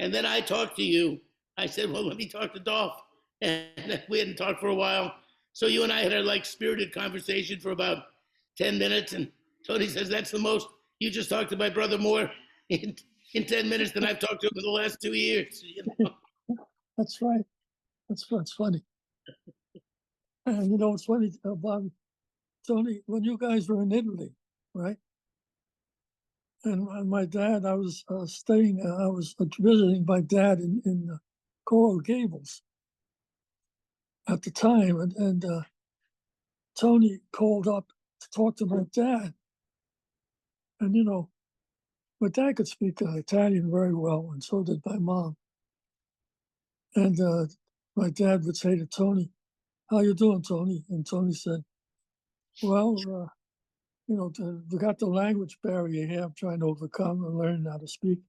And then I talked to you. I said, well, let me talk to Dolph. And we hadn't talked for a while. So you and I had a like spirited conversation for about 10 minutes. And Tony says, that's the most you just talked to my brother more in 10 minutes than I've talked to him in the last 2 years. You know? That's right. That's funny. And you know, it's funny, Bob, Tony, when you guys were in Italy, right? And my dad, I was I was visiting my dad in Coral Gables at the time, and Tony called up to talk to my dad. And you know, my dad could speak Italian very well, and so did my mom. And my dad would say to Tony, "How you doing, Tony?" And Tony said, "Well, you know, we got the language barrier here. I'm trying to overcome and learn how to speak."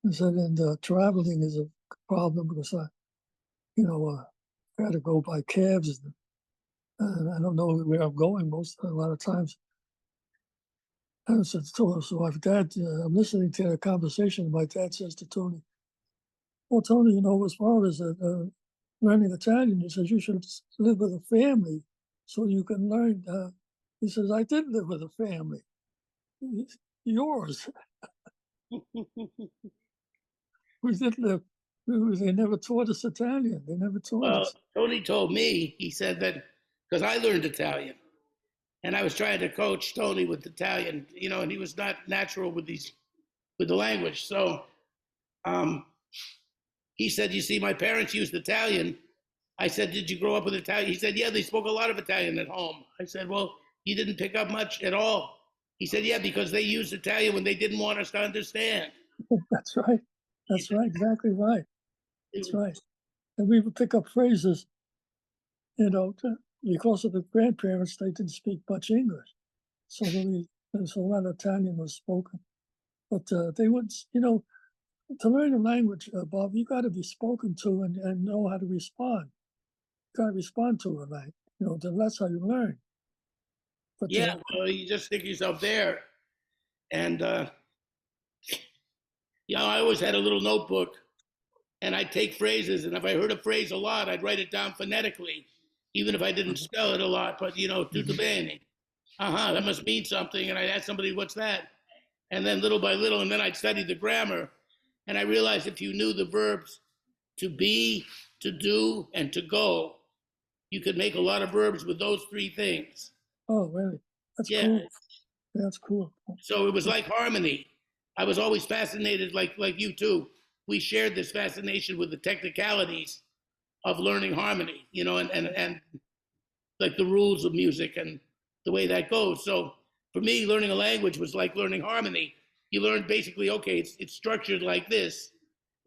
I said, "And traveling is a problem because you know, I got to go by cabs, and I don't know where I'm going a lot of times." And I said, so my dad, I'm listening to a conversation. My dad says to Tony, "Well, Tony, you know, as far as learning Italian," he says, "you should live with a family so you can learn." He says, "I did live with a family. Yours." We did live. They never taught us Italian. They never taught Well, us. Tony told me, he said that because I learned Italian and I was trying to coach Tony with Italian, you know, and he was not natural with the language. So um, he said, you see, my parents used Italian. I said, did you grow up with Italian? He said, yeah, they spoke a lot of Italian at home. I said, well, you didn't pick up much at all. He said, yeah, because they used Italian when they didn't want us to understand. That's right. That's right. Exactly right. That's right. And we would pick up phrases, you know, because of the grandparents, they didn't speak much English. So there's a lot of Italian was spoken. But they would, you know, to learn a language, Bob, you got to be spoken to and know how to respond. You got to respond to it, like, you know, that's how you learn. But Yeah, well, you just stick yourself there. And, you know, I always had a little notebook and I'd take phrases. And if I heard a phrase a lot, I'd write it down phonetically, even if I didn't spell it a lot. But, you know, tutto bene. That must mean something. And I'd ask somebody, what's that? And then little by little, and then I'd study the grammar. And I realized if you knew the verbs to be, to do, and to go, you could make a lot of verbs with those three things. Oh, really? That's Yeah. cool. That's cool. So it was like harmony. I was always fascinated, like you too. We shared this fascination with the technicalities of learning harmony, you know, and like the rules of music and the way that goes. So for me, learning a language was like learning harmony. You learn basically, okay, it's structured like this,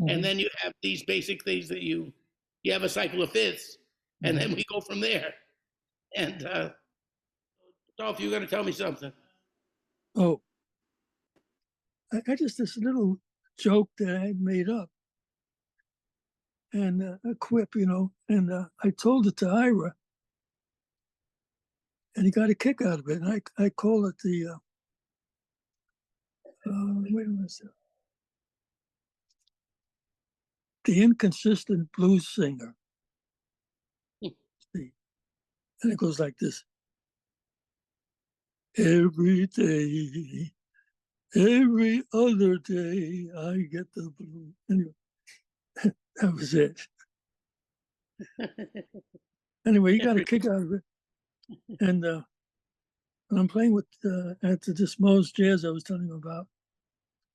and then you have these basic things that you have a cycle of fifths, and then we go from there. And Dolph, you're going to tell me something. Oh, I just this little joke that I made up and a quip, you know, and I told it to Ira, and he got a kick out of it. And I call it the wait a minute, the inconsistent blues singer. See, and it goes like this: every day, every other day, I get the blues. Anyway, that was it. Anyway, he got a kick out of it, and And I'm playing with at the Dismos Jazz I was telling you about.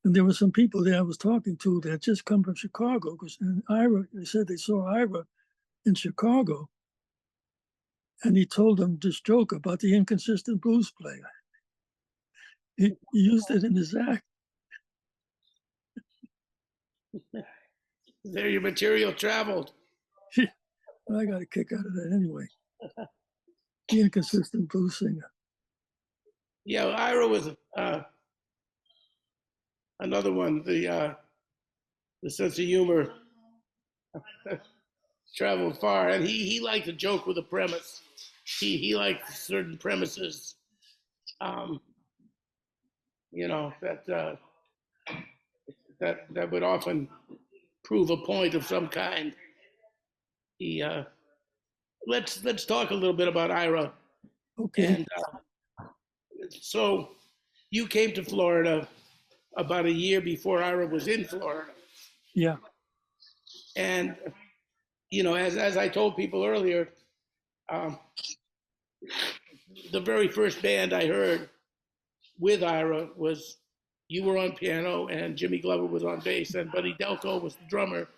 And there were some people there I was talking to that had just come from Chicago. Because Ira, they said they saw Ira in Chicago. And he told them this joke about the inconsistent blues player. He used it in his act. There, your material traveled. I got a kick out of that anyway. The inconsistent blues singer. Yeah, Ira was another one. The sense of humor traveled far, and he liked to joke with a premise. He liked certain premises, you know, that would often prove a point of some kind. He let's talk a little bit about Ira. Okay. And so you came to Florida about a year before Ira was in Florida. Yeah. And you know, as I told people earlier, the very first band I heard with Ira was you were on piano and Jimmy Glover was on bass and Buddy Delco was the drummer.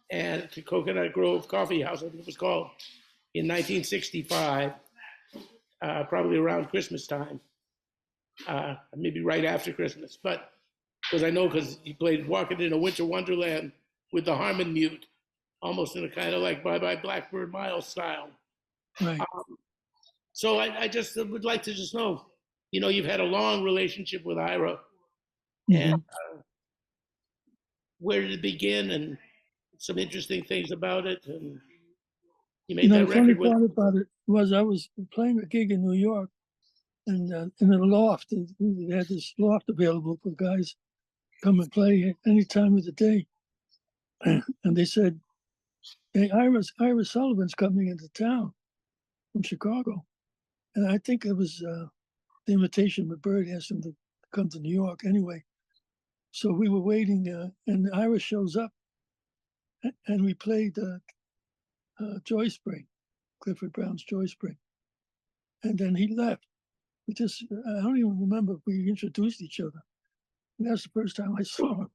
And at the Coconut Grove Coffee House, I think it was called, in 1965, probably around Christmas time, maybe right after Christmas. But because I know because he played Walking in a Winter Wonderland with the Harman mute, almost in a kind of like Bye Bye Blackbird Miles style. Right. So I just would like to just know, you know, you've had a long relationship with Ira, and where did it begin, and some interesting things about it, and you made that the funny record with. part about it was I was playing a gig in New York, and in a loft, we had this loft available for guys come and play any time of the day. And they said, "Hey, Ira Sullivan's coming into town from Chicago," and I think it was the invitation with Bird asked him to come to New York anyway. So we were waiting, and Ira shows up, and we played Joy Spring, Clifford Brown's Joy Spring, and then he left. We just, I don't even remember if we introduced each other. And that's the first time I saw him.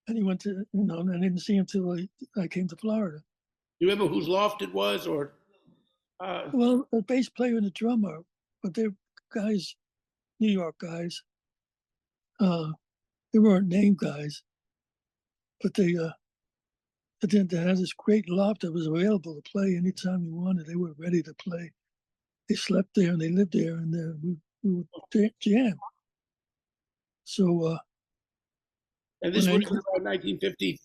And he went to, you know, and I didn't see him till I came to Florida. You remember whose loft it was, or? Well, a bass player and a drummer, but they're guys, New York guys. They weren't name guys, but they had this great loft that was available to play anytime you wanted. They were ready to play. They slept there and they lived there, and we would jam. So. And this would have been around 1950.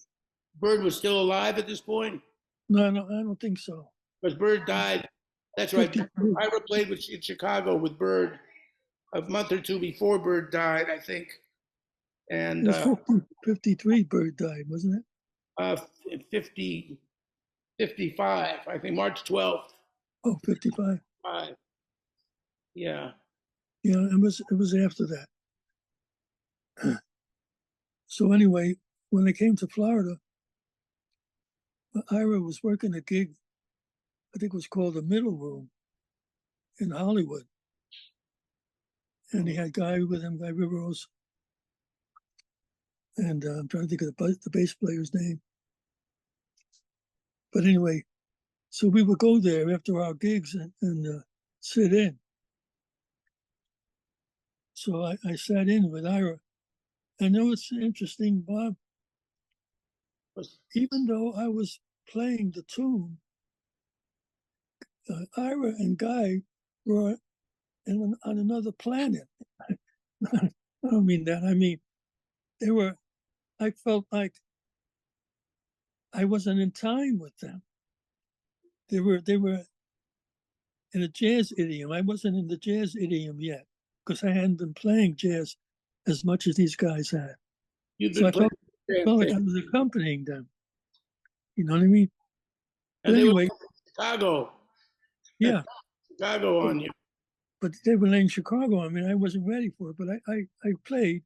Bird was still alive at this point? No, I don't think so. Because Bird died. That's right. Ira played in Chicago with Bird a month or two before Bird died, I think. And it was 53 Bird died, wasn't it? 55, I think, March 12th. Oh, 55. Yeah. Yeah, it was after that. So anyway, when I came to Florida, Ira was working a gig, I think it was called the Middle Room in Hollywood. And he had Guy with him, Guy Riveros. And I'm trying to think of the bass player's name. But anyway, so we would go there after our gigs and sit in. So I sat in with Ira. I know it's interesting, Bob. Even though I was playing the tune, Ira and Guy were on another planet. I don't mean that. I mean, I felt like I wasn't in time with them. They were in a jazz idiom. I wasn't in the jazz idiom yet because I hadn't been playing jazz as much as these guys had. So I felt like I was accompanying them. You know what I mean? And but anyway, Chicago. Yeah. Chicago on you. But they were in Chicago. I mean, I wasn't ready for it, but I played.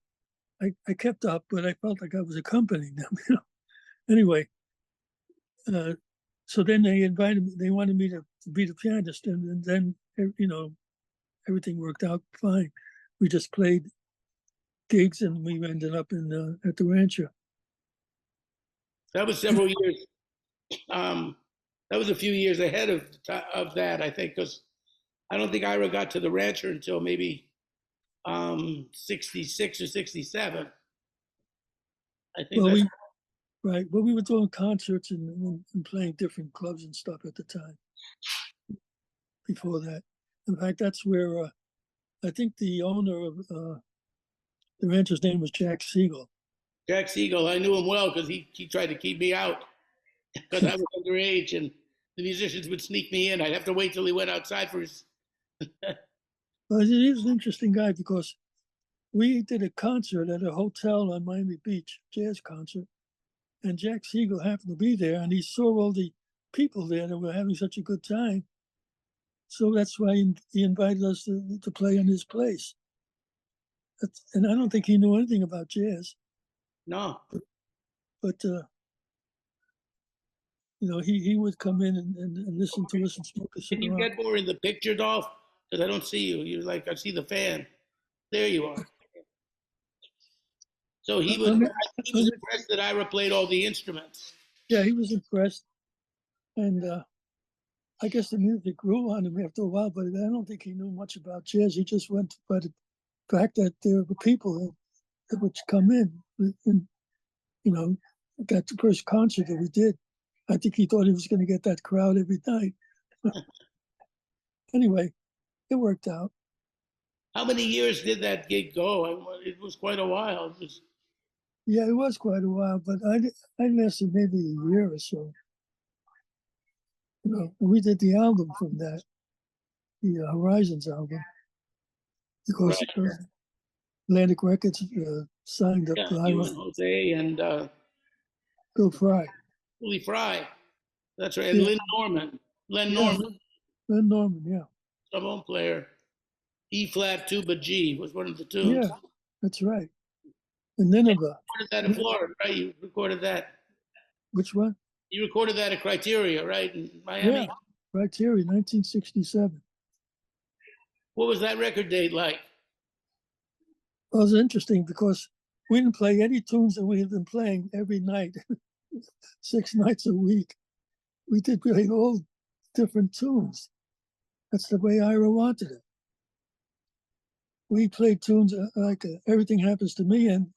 I kept up, but I felt like I was accompanying them. You know. Anyway, so then they invited me. They wanted me to be the pianist, and then you know, everything worked out fine. We just played gigs and we ended up in at the Rancher. That was several years. That was a few years ahead of that, I think, because I don't think Ira got to the Rancher until maybe 66 or 67. I think Well, that's right. Well, we were doing concerts and playing different clubs and stuff at the time. Before that, in fact, that's where I think the owner of the Rancher's name was Jack Siegel. Jack Siegel. I knew him well because he tried to keep me out because I was underage and the musicians would sneak me in. I'd have to wait till he went outside for his. Well, he was an interesting guy because we did a concert at a hotel on Miami Beach, jazz concert, and Jack Siegel happened to be there, and he saw all the people there that were having such a good time. So that's why he invited us to play in his place. And I don't think he knew anything about jazz. No. But he would come in and listen to us and smoke a cigar. Can you get more in the picture, Dolph? Because I don't see you. You're like, I see the fan. There you are. So he was impressed that Ira played all the instruments. Yeah, he was impressed. And I guess the music grew on him after a while, but I don't think he knew much about jazz. He just went by the fact that there were people that would come in. And, that first concert that we did, I think he thought he was going to get that crowd every night. Anyway, it worked out. How many years did that gig go? It was quite a while. Yeah, it was quite a while, but I lasted maybe a year or so. We did the album from that, the Horizons album, because Atlantic Records signed up you and Jose and Bill Fry. Willie Fry. That's right. And Yeah. Len Norman. Len Norman, yeah. Trombone player. E flat tuba G was one of the tunes. Yeah, that's right. And Nineveh. You recorded that in Florida, right? You recorded that. Which one? You recorded that at Criteria, right? In Miami? Yeah, Criteria, 1967. What was that record date like? Well, it was interesting because we didn't play any tunes that we had been playing every night, 6 nights a week. We did play all different tunes. That's the way Ira wanted it. We played tunes like Everything Happens to Me, and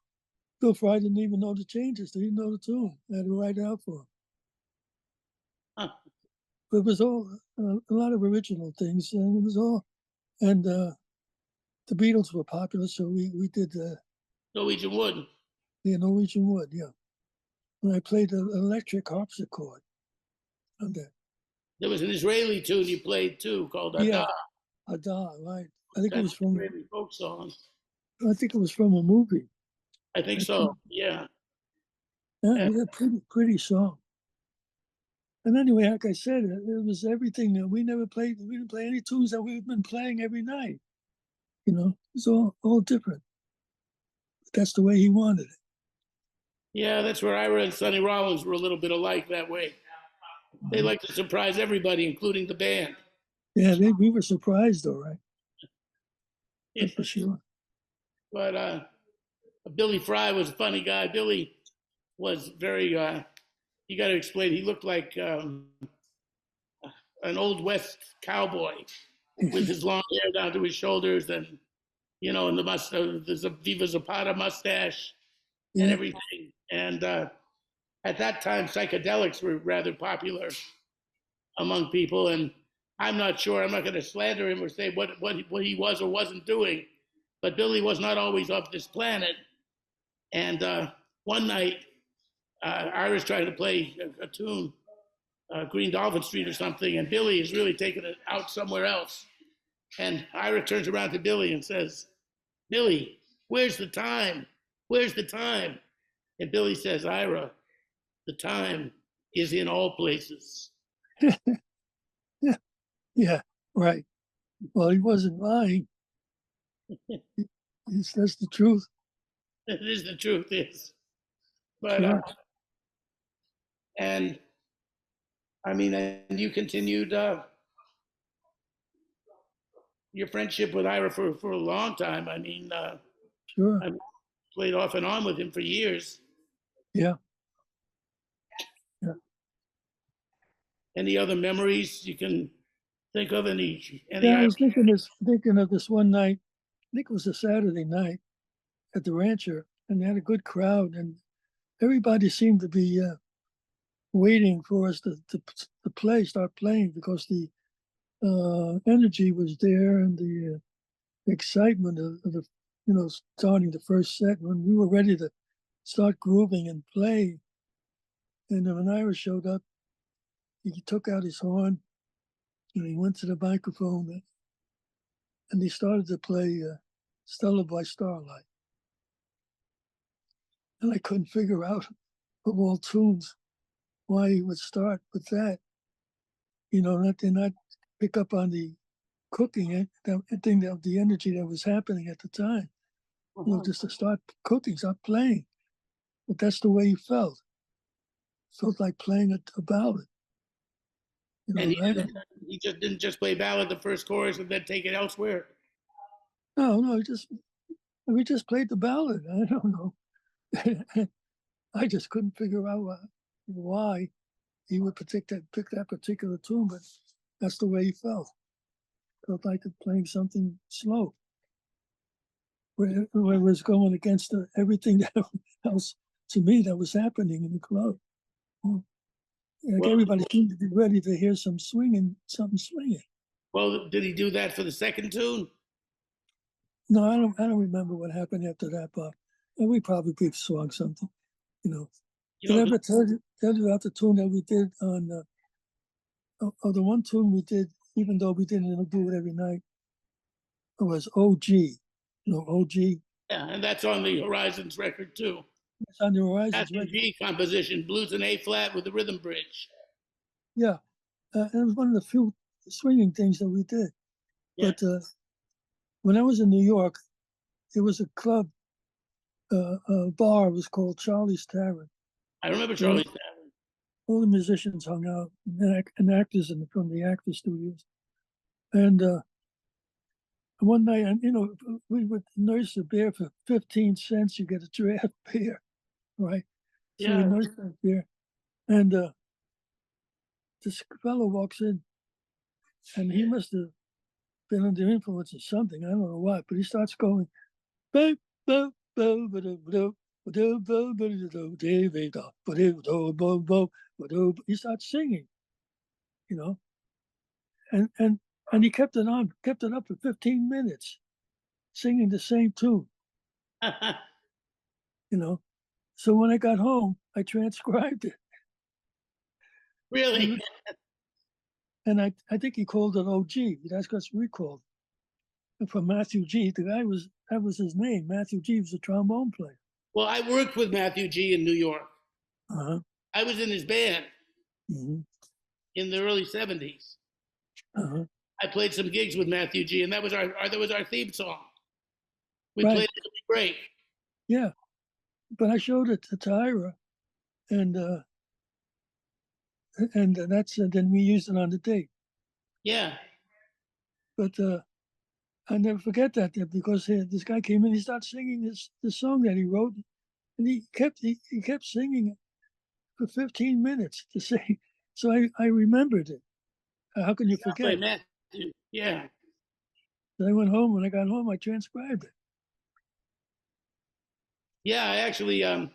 Bill Fry didn't even know the changes. He didn't know the tune. I had to write it out for him. Huh. But it was all a lot of original things, and it was all, and the Beatles were popular, so we did Norwegian Wood. Yeah, Norwegian Wood, yeah. And I played an electric harpsichord on that. There was an Israeli tune you played too called Ada. Yeah, Ada, right. I think it was from Israeli folk song. I think it was from a movie. I think so. Yeah. Yeah, pretty song. And anyway, like I said, it was everything that we never played. We didn't play any tunes that we've been playing every night. It's all different. But that's the way he wanted it. Yeah, that's where Ira and Sonny Rollins were a little bit alike that way. They like to surprise everybody, including the band. Yeah, we were surprised, all right. Yeah. For sure. But Billy Fry was a funny guy. Billy was very, you got to explain, he looked like an Old West cowboy with his long hair down to his shoulders and, and the mustache, there's a Viva Zapata mustache and everything. And at that time, psychedelics were rather popular among people. And I'm not sure, I'm not going to slander him or say what he was or wasn't doing, but Billy was not always off this planet. And one night, Ira's trying to play a tune, Green Dolphin Street or something, and Billy is really taking it out somewhere else. And Ira turns around to Billy and says, "Billy, where's the time? Where's the time?" And Billy says, "Ira, the time is in all places." Yeah, right. Well, he wasn't lying. That's the truth. It is the truth, yes. But Sure. and I mean, and you continued. your friendship with Ira for a long time. I mean, Sure. I played off and on with him for years. Yeah. Yeah. Any other memories you can think of? Any Yeah, I was thinking of this one night. I think it was a Saturday night at the Rancher, and they had a good crowd, and everybody seemed to be waiting for us to start playing, because the energy was there, and the excitement of the, starting the first set when we were ready to start grooving and play. And then when Ira showed up, he took out his horn and he went to the microphone and he started to play Stella by Starlight. And I couldn't figure out, of all tunes, why he would start with that. Not pick up on the cooking, the energy that was happening at the time. Just to start cooking, start playing. But that's the way he felt. Felt like playing a ballad. And he just didn't just play ballad the first chorus and then take it elsewhere. No, we just played the ballad. I don't know. I just couldn't figure out why he would pick that particular tune, but that's the way he felt. Felt like playing something slow. Where it was going against everything else, to me, that was happening in the club. Like everybody seemed to be ready to hear something swinging. Well, did he do that for the second tune? No, I don't remember what happened after that, but we probably swung something. Did I ever tell you about the tune that we did on? The one tune we did, even though we didn't do it every night, it was OG. OG. Yeah, and that's on the Horizons record too. It's on the Horizons record. G composition, blues in A flat with the rhythm bridge. Yeah, it was one of the few swinging things that we did. Yeah. But when I was in New York, there was a club, a bar. It was called Charlie's Tavern. I remember Charlie's Tavern. All the musicians hung out, and actors from the actor studios. And one night, we would nurse a beer for 15 cents. You get a draft beer, right? So we nursed that beer. And this fellow walks in, and he must have been under influence of something. I don't know what, but he starts going, he starts singing, and he kept it up for 15 minutes, singing the same tune. So when I got home, I transcribed it. Really? And I think he called it OG. That's what we called it. And from Matthew G, that was his name. Matthew G was a trombone player. Well, I worked with Matthew G in New York. Uh-huh. I was in his band in the early 70s. Uh-huh. I played some gigs with Matthew G, and that was our theme song. We played it to be great. Yeah, but I showed it to Tyra, and then we used it on the date. Yeah. But I never forget that, because this guy came in, he started singing the song that he wrote, and he kept singing it for 15 minutes to sing. So I remembered it. How can you forget? Matthew. Yeah. So I went home. When I got home, I transcribed it. Yeah, I actually I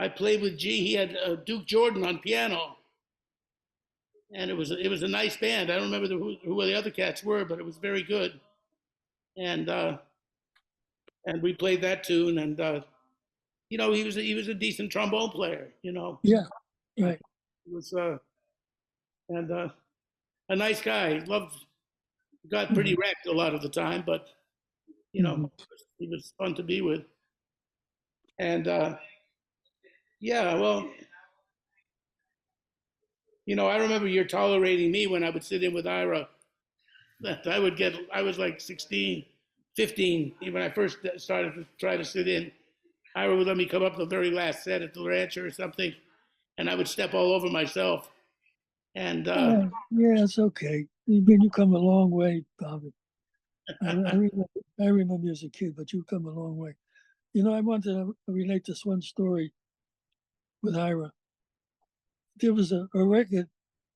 played with G. He had Duke Jordan on piano, and it was a nice band. I don't remember who the other cats were, but it was very good. And we played that tune, and he was a decent trombone player. Yeah, right. He was and a nice guy. Got pretty wrecked a lot of the time, but he was fun to be with. And well, I remember you're tolerating me when I would sit in with Ira. That I was like 16, 15 when I first started to try to sit in. Ira would let me come up the very last set at the Rancher or something, and I would step all over myself. And yeah, it's okay. You come a long way, Bobby. I remember as a kid, but you've come a long way. You know, I wanted to relate this one story with Ira. There was a record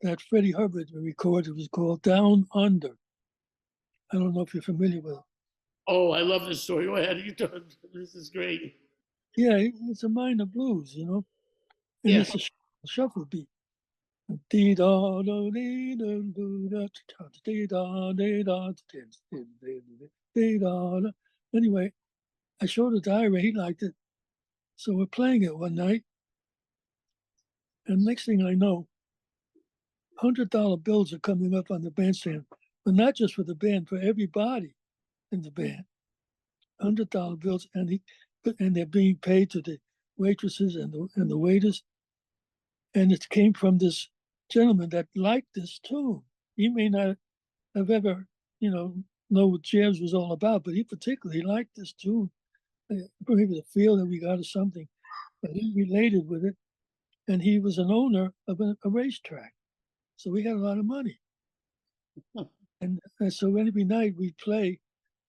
that Freddie Hubbard recorded. It was called Down Under. I don't know if you're familiar with it. Oh, I love this story. Go ahead. This is great. Yeah, it's a minor blues, you know, and Yeah. it's a shuffle beat. Dee da da dee da da da dee da dee da dee da da. Anyway, I showed it to Ira. He liked it, so we're playing it one night, and next thing I know, $100 bills are coming up on the bandstand, but not just for the band, for everybody in the band. $100 bills, and they're being paid to the waitresses and the waiters, and it came from this gentleman that liked this tune. He may not have ever, know what jazz was all about, but he particularly liked this tune. Maybe the feel that we got or something, but he related with it, and he was an owner of a racetrack, so we had a lot of money. And so every night we'd play,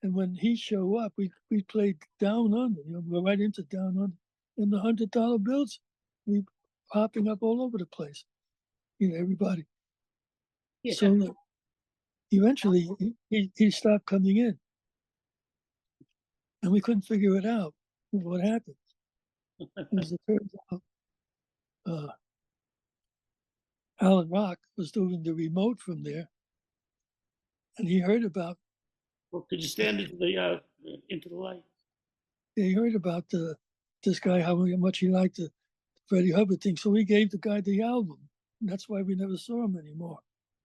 and when he show up, we played Down Under. We're right into Down Under, and the $100 bills, we popping up all over the place. Everybody. Yeah. So eventually he stopped coming in, and we couldn't figure it out. What happened? As it turns out, Alan Rock was doing the remote from there, and he heard about. Well, could you stand into the light? He heard about this guy, how much he liked the Freddie Hubbard thing. So he gave the guy the album. And that's why we never saw him anymore.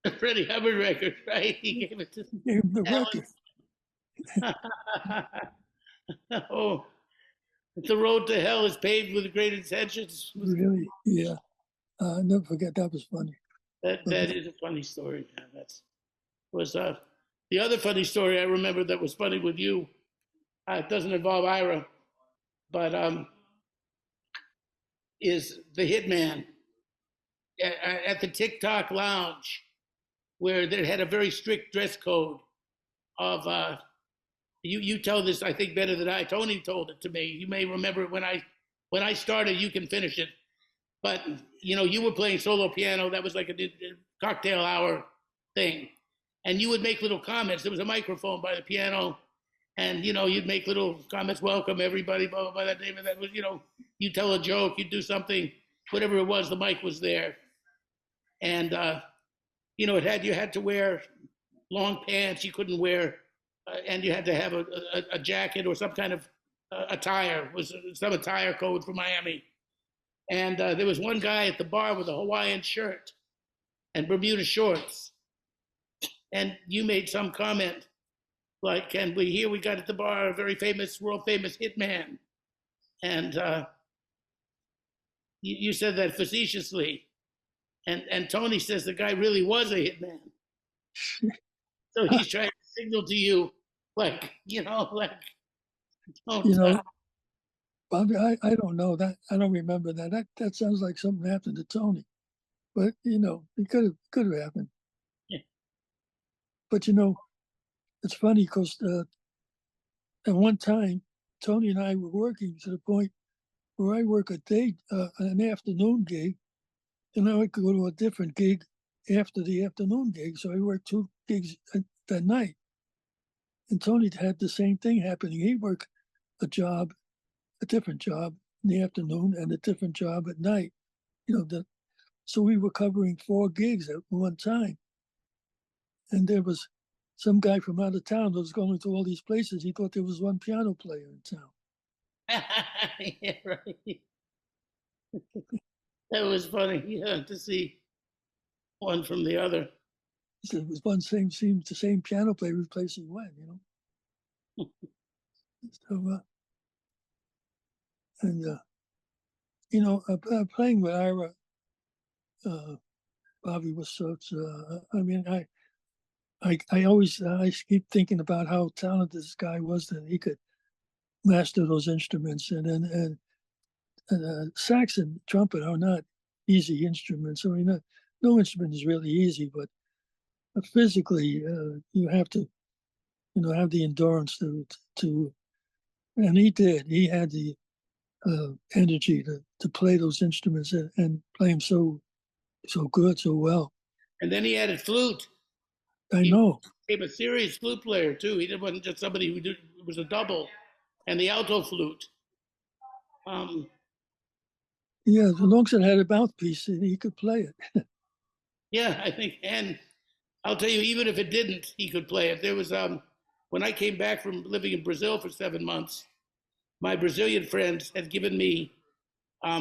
The Freddie Hubbard record, right? He gave it to Gave him the record. Oh, the road to hell is paved with great intentions. Really? Yeah. I'll never forget. That was funny. That is a funny story. Yeah, the other funny story I remember that was funny with you. It doesn't involve Ira, but is the Hitman at the TikTok Lounge, where they had a very strict dress code of you tell this, I think, better than I. Tony told it to me. You may remember it when I started. You can finish it, but you were playing solo piano. That was like a cocktail hour thing, and you would make little comments. There was a microphone by the piano, and you'd make little comments. Welcome everybody. Blah blah blah. That name. That was you tell a joke. You do something. Whatever it was, the mic was there, and you had to wear long pants. You couldn't wear. And you had to have a jacket or some kind of attire. Was some attire code for Miami. And there was one guy at the bar with a Hawaiian shirt and Bermuda shorts. And you made some comment like, "And we got at the bar a very famous, world famous hitman." And you said that facetiously. And Tony says the guy really was a hitman. So he's trying to signal to you, like, don't. Bobby, I don't know that. I don't remember that. That sounds like something happened to Tony, but it could have happened. Yeah. But it's funny because at one time Tony and I were working to the point where I work an afternoon gig, and I would go to a different gig after the afternoon gig. So I worked 2 gigs that night. And Tony had the same thing happening. He worked a different job in the afternoon and a different job at night. So we were covering 4 gigs at one time. And there was some guy from out of town that was going to all these places. He thought there was one piano player in town. Yeah, right. That was funny, to see one from the other. It was the same piano player replacing when, So, playing with Ira, Bobby was such. I always keep thinking about how talented this guy was, that he could master those instruments, and sax and trumpet are not easy instruments. I mean, no instrument is really easy, but physically, you have to have the endurance to, and he did. He had the energy to play those instruments and play them so good, so well. And then he added flute. I know. He became a serious flute player too. He wasn't just somebody who did, it was a double, and the alto flute. Yeah, as long as it had a mouthpiece, he could play it. Yeah, I think, and I'll tell you, even if it didn't, he could play it. There was when I came back from living in Brazil for 7 months, my Brazilian friends had given me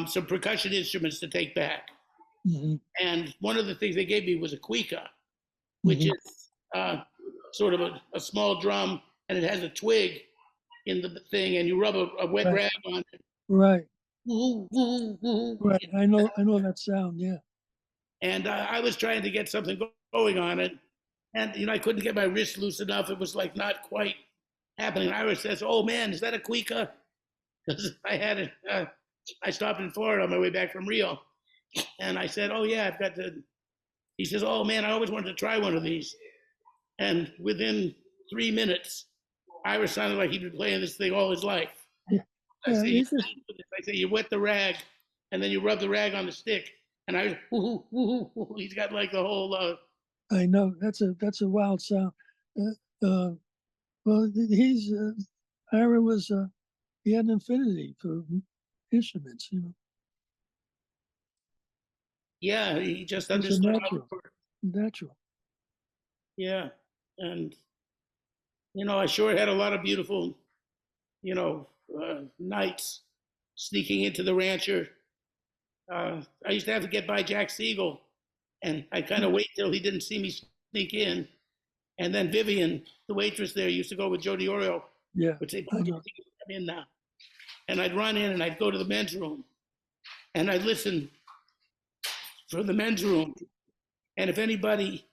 some percussion instruments to take back. Mm-hmm. And one of the things they gave me was a cuica, which mm-hmm. is sort of a small drum, and it has a twig in the thing, and you rub a wet rag on it. Right. Right. I know that sound. Yeah. And I was trying to get something going on it, and I couldn't get my wrist loose enough. It was like not quite happening. Ira says, "Oh man, is that a cuica?" Because I had it. I stopped in Florida on my way back from Rio, and I said, "Oh yeah, I've got to." He says, "Oh man, I always wanted to try one of these." And within 3 minutes, Ira sounded like he'd been playing this thing all his life. Yeah. I say, you wet the rag, and then you rub the rag on the stick, and he's got like the whole. I know that's a wild sound. Well, Ira was he had an affinity for instruments, Yeah, he just understood. Natural. Yeah, and I sure had a lot of beautiful, nights sneaking into the rancher. I used to have to get by Jack Siegel, and I kind of wait till he didn't see me sneak in. And then Vivian, the waitress there, used to go with Joe DiOrio. Yeah, would say, "I'm in now," and I'd run in and I'd go to the men's room, and I'd listen for the men's room, and if anybody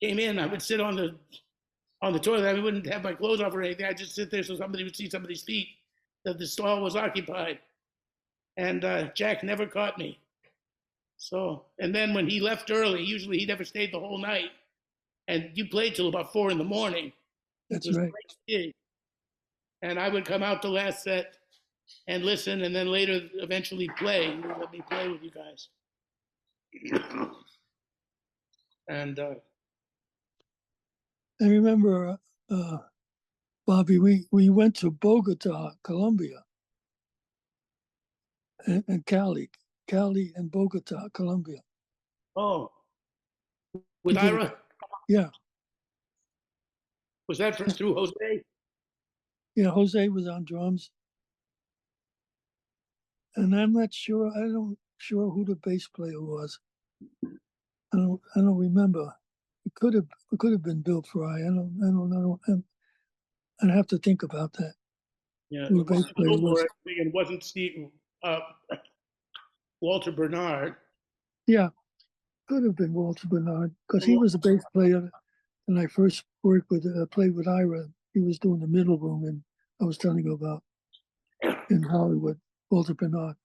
came in, I would sit on the toilet. I wouldn't have my clothes off or anything. I'd just sit there so somebody would see somebody's feet, that the stall was occupied. And Jack never caught me. So, and then when he left early, usually he never stayed the whole night. And you played till about 4 a.m. That's right. And I would come out the last set and listen, and then later eventually play. He would let me play with you guys. And I remember, Bobby, we went to Bogota, Colombia, and Cali and Bogota, Colombia. Oh, with Ira? Yeah. Was that through Jose? Yeah, Jose was on drums. And I'm not sure, who the bass player was. I don't remember. It could have been Bill Fry. I don't know. I'd have to think about that. Yeah, it wasn't Steve, Walter Bernard. Yeah, could have been Walter Bernard, because he was a bass player. And I first played with Ira. He was doing the middle room, and I was telling you about in Hollywood, Walter Bernard.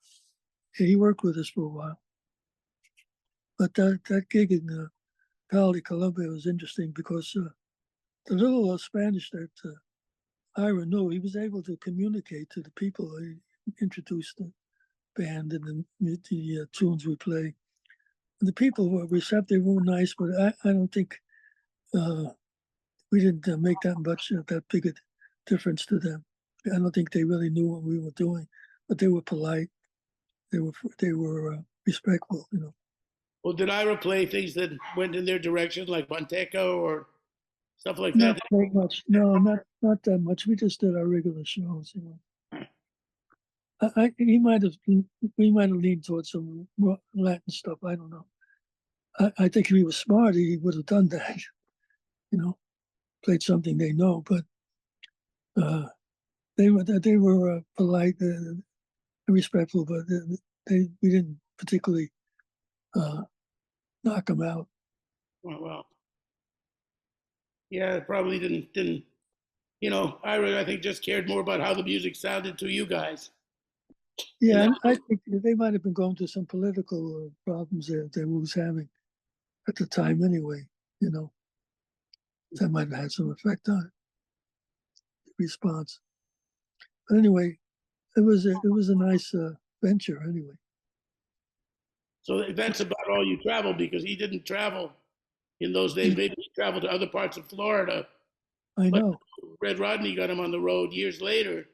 Yeah, he worked with us for a while. But that gig in Cali, Colombia was interesting because the little Spanish that Ira knew, he was able to communicate to the people. He introduced the band and the tunes we play. And the people were receptive, were nice, but I don't think we didn't make that big a difference to them. I don't think they really knew what we were doing, but they were polite. They were respectful, Well, did Ira play things that went in their direction, like Monteco or stuff like that? Not very much. No, not that much. We just did our regular shows. We might have leaned towards some Latin stuff. I don't know. I think if he was smart, he would have done that. Played something they know. But they were polite and respectful, but we didn't particularly knock them out. Well, yeah, it probably didn't. Ira, I think, just cared more about how the music sounded to you guys. Yeah, I think they might have been going through some political problems that they was having at the time anyway, That might have had some effect on it, the response. But anyway, it was a nice venture anyway. So that's about all you traveled, because he didn't travel in those days. Maybe he traveled to other parts of Florida, I but know. Red Rodney got him on the road years later.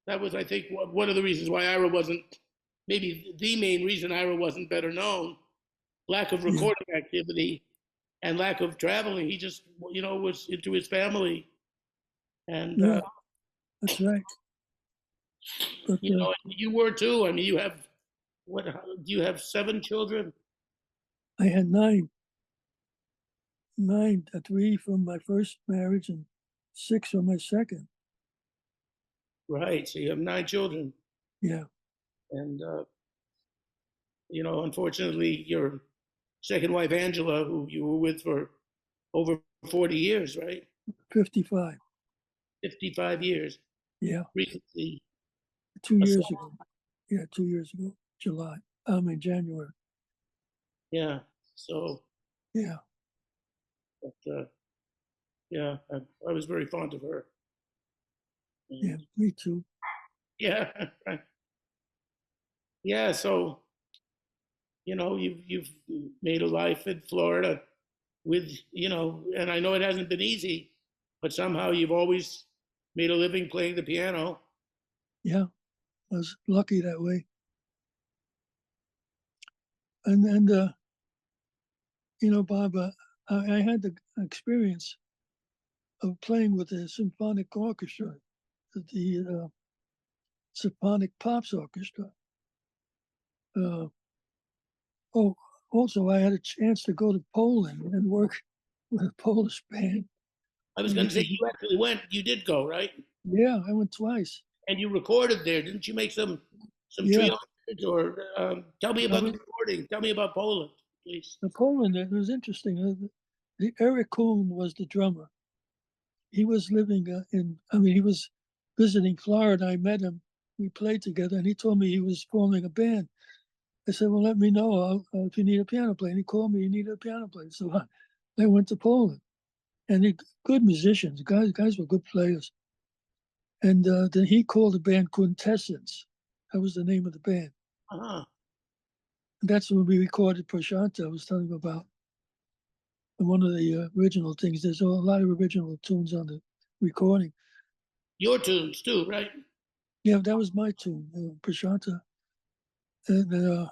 That was, I think, one of the reasons why Ira wasn't, maybe the main reason Ira wasn't better known. Lack of recording activity and lack of traveling. He just, was into his family. And, Yeah, that's right. But you were too. I mean, you have, do you have 7 children? I had nine, 3 from my first marriage and 6 from my second. Right. So you have 9 children. Yeah, And, unfortunately, your second wife, Angela, who you were with for over 40 years, right? 55. 55 years. Yeah, Recently. 2 years ago. Yeah, 2 years ago, January. Yeah. So, Yeah, but, yeah, I was very fond of her. yeah, me too. Yeah. Right. Yeah. So, you've made a life in Florida with, and I know it hasn't been easy, but somehow you've always made a living playing the piano. Yeah, I was lucky that way. And Bob, I had the experience of playing with the symphonic orchestra, the Symphonic Pops Orchestra. Oh, also I had a chance to go to Poland and work with a Polish band. I was going to say, you did go, right? Yeah, I went twice. And you recorded there. Didn't you make some Yeah. trio records? Or tell me about the recording. Tell me about Poland, please. In Poland, it was interesting. Eric Kuhn was the drummer. He was living he was visiting Florida. I met him. We played together, and he told me he was forming a band. I said, well, let me know if you need a piano player. And he called me, he needed a piano player. So I went to Poland. And they're good musicians. Guys were good players. And then he called the band Quintessence. That was the name of the band. Uh-huh. And that's when we recorded Prashanta I was telling you about. And one of the original things, there's a lot of original tunes on the recording. Your tunes too, right? Yeah, that was my tune, Prashanta. And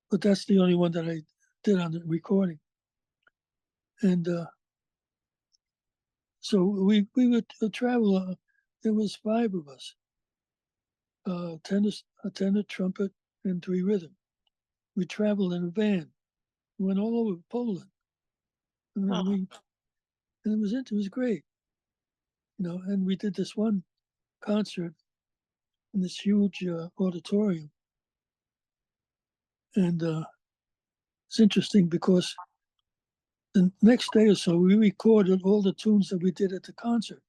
but that's the only one that I did on the recording. And so we would travel. There was 5 of us, a tenor, trumpet, and 3 rhythm. We traveled in a van. We went all over Poland. And it was great, and we did this one concert in this huge auditorium. And it's interesting because the next day or so, we recorded all the tunes that we did at the concert.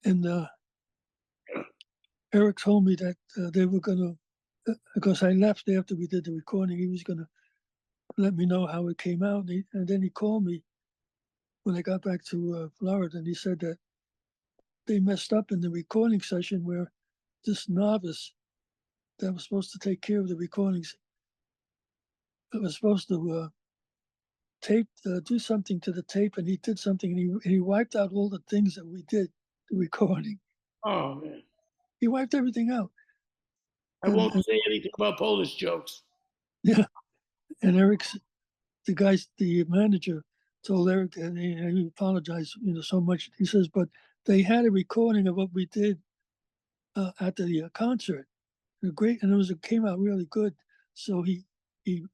And Eric told me that they were going to, because I left after we did the recording, he was going to let me know how it came out. And then he called me when I got back to Florida, and he said that they messed up in the recording session where this novice that was supposed to take care of the recordings was supposed to do something to the tape, and he did something, and he wiped out all the things that we did, the recording. Oh, man. He wiped everything out. I won't say anything about Polish jokes. Yeah. And the manager told Eric, and he apologized, so much. He says, but they had a recording of what we did at the concert. Great, and it came out really good. So he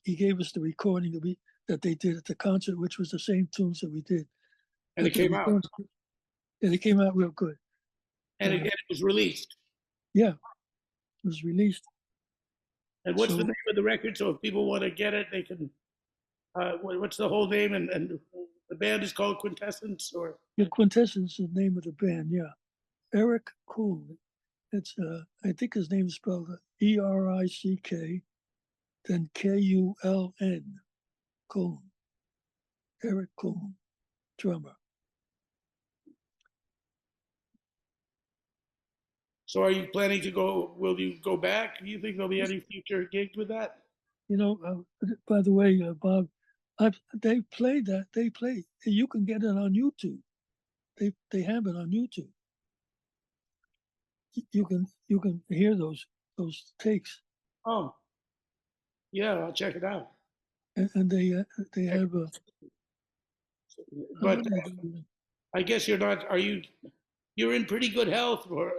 gave us the recording that they did at the concert, which was the same tunes that we did. And it came out. And it came out real good. And it was released. Yeah, it was released. And what's the name of the record? So if people want to get it, they can. What's the whole name? And the band is called Quintessence, or? Yeah, Quintessence is the name of the band. Yeah, Eric Kuhn. It's I think his name is spelled ERICK, then KULN. Kuhn. Eric Kuhn. drummer. So are you planning to go, will you go back? Do you think there'll be any future gigs with that? You know, by the way, Bob, they played that. They play. You can get it on YouTube. They have it on YouTube. You can hear those takes, Oh, yeah, I'll check it out. and they have a. But I guess you're not, are you, you're in pretty good health or,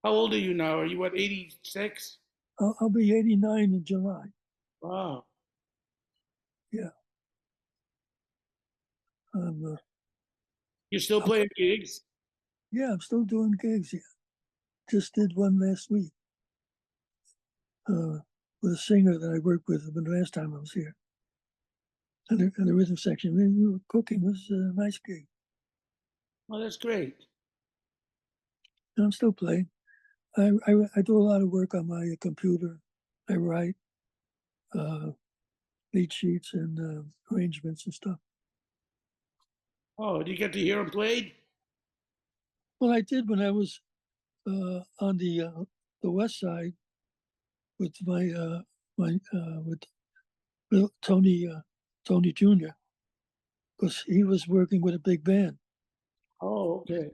how old are you now? Are you what, 86? I'll be 89 in July. Wow. Yeah. You're still playing gigs? Yeah, I'm still doing gigs. Yeah, just did one last week with a singer that I worked with the last time I was here. And the rhythm section, we were cooking. It was a nice gig. Well, that's great. And I'm still playing. I do a lot of work on my computer. I write lead sheets and arrangements and stuff. Oh, do you get to hear him played? Well, I did when I was on the west side with with Tony Jr. because he was working with a big band. Oh, okay.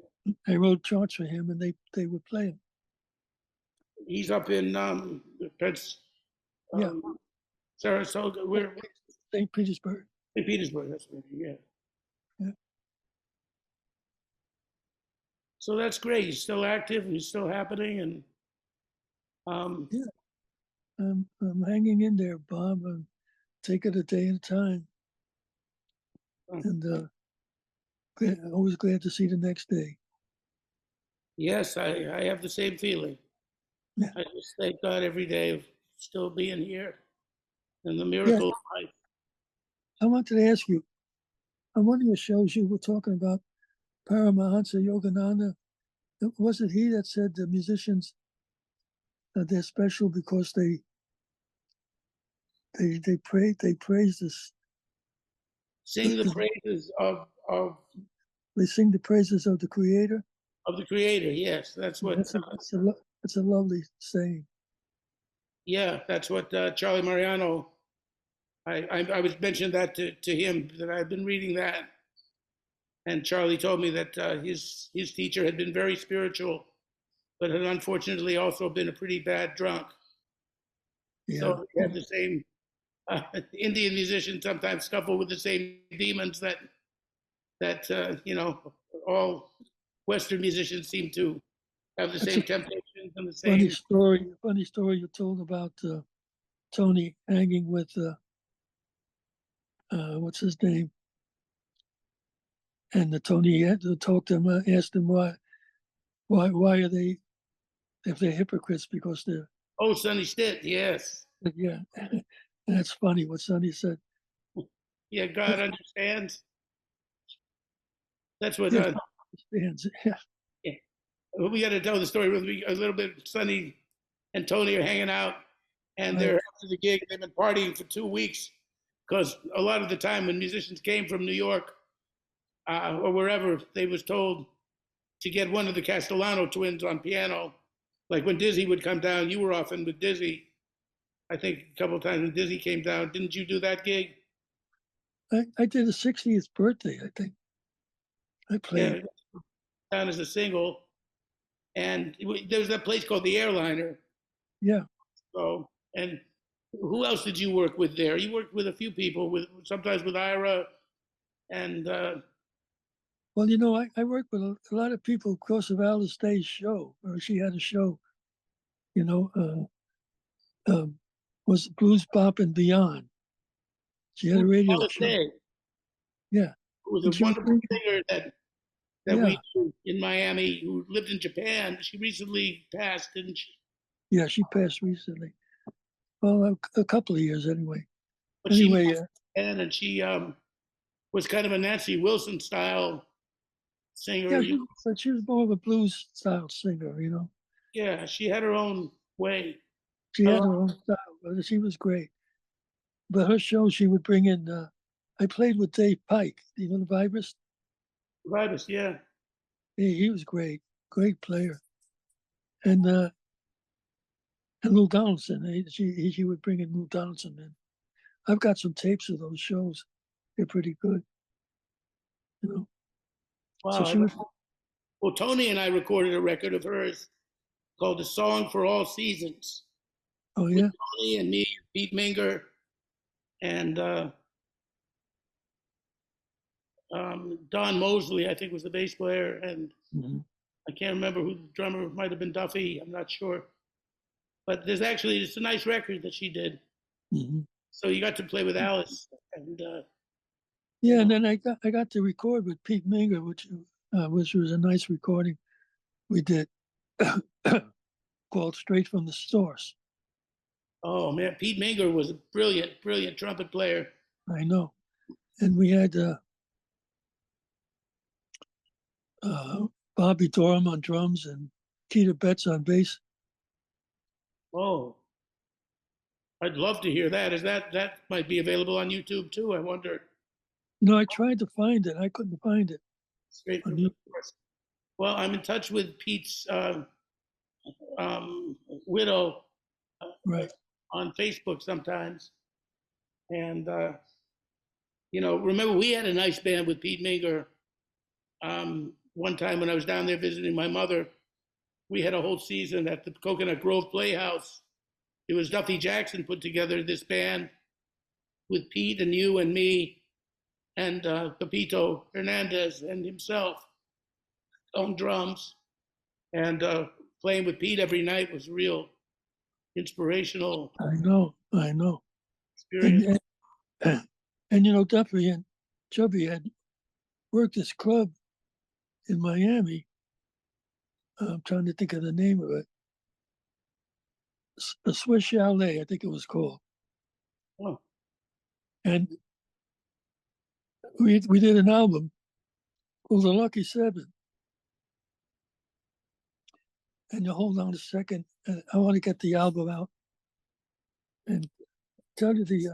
I wrote charts for him, and they would play him. He's up in Yeah, Sarasota. Where? St. Petersburg. St. Petersburg. That's where. Yeah. Yeah. So that's great. He's still active. He's still happening, and Yeah, I'm hanging in there, Bob. I'm take it a day at a time, and always glad to see the next day. yes, I have the same feeling. Yeah. I just thank God every day of still being here and the Yeah, miracle of life. I wanted to ask you, on one of your shows, you were talking about Paramahansa Yogananda. Was it he that said the musicians they're special because they praise this, Sing the praises they sing the praises of the Creator? of the Creator. Yes, that's what. That's a lovely saying. Yeah, that's what Charlie Mariano. I was mentioning that to him that I've been reading that, and Charlie told me that his teacher had been very spiritual, but had unfortunately also been a pretty bad drunk. Yeah. So we have the same Indian musicians sometimes scuffle with the same demons that all Western musicians seem to have the same temptations and the same. Funny story you told about Tony hanging with what's his name, and Tony had to talk to him, asked him why are they, if they're hypocrites because they're. Oh, Sonny Stitt, yes. Yeah, that's funny what Sonny said. Yeah, God understands. That's what. Yeah, understands. Yeah. Yeah. We got to tell the story a little bit. Sonny and Tony are hanging out, and they're after the gig. They've been partying for 2 weeks because a lot of the time when musicians came from New York or wherever, they was told to get one of the Castellano twins on piano. Like when Dizzy would come down, you were often with Dizzy. I think a couple of times when Dizzy came down, didn't you do that gig? I did a 60th birthday, I think. I played. Yeah, down as a single. And there was that place called the Airliner. Yeah. So, and who else did you work with there? You worked with a few people, sometimes with Ira, and well, I worked with a lot of people across of Alice Day's show, or she had a show. Was Blues Bop and Beyond. She had a radio show. Day. Yeah. It was a wonderful singer that we knew in Miami who lived in Japan. She recently passed, didn't she? Yeah, she passed recently. Well, a couple of years anyway. But anyway, she was kind of a Nancy Wilson style singer. Yeah, but she was more of a blues style singer, Yeah, she had her own way. She had her own style, but she was great. But her show, she would bring in. I played with Dave Pike, the vibrist. Vibus, yeah. He was great player. And Lou Donaldson, he would bring in Lou Donaldson in. I've got some tapes of those shows. They're pretty good, you know. So Wow. she was, Well, Tony and I recorded a record of hers called "A Song for All Seasons" oh with yeah, Tony and me, Pete Minger, and Don Mosley, I think, was the bass player, and hmm I can't remember who the drummer might have been. Duffy, I'm not sure. But it's a nice record that she did. hmm So you got to play with Alice, and yeah. And then I got to record with Pete Minger, which was a nice recording we did called "Straight from the Source." oh man, Pete Minger was a brilliant, brilliant trumpet player. I know, and we had Bobby Dorham on drums and Keita Betts on bass. Oh, I'd love to hear that. Is that might be available on YouTube too? I wonder. No, I tried to find it. I couldn't find it. Straight On from the source. Well, I'm in touch with Pete's widow right. on Facebook sometimes, and remember we had a nice band with Pete Minger. One time when I was down there visiting my mother, we had a whole season at the Coconut Grove Playhouse. It was Duffy Jackson put together this band with Pete and you and me and Pepito Hernandez and himself on drums. And playing with Pete every night was a real inspirational I know. experience. And Duffy and Chubby had worked this club in Miami. I'm trying to think of the name of it. A Swiss Chalet, I think it was called. Oh, And we did an album called The Lucky Seven. And you hold on a second, and I want to get the album out and tell you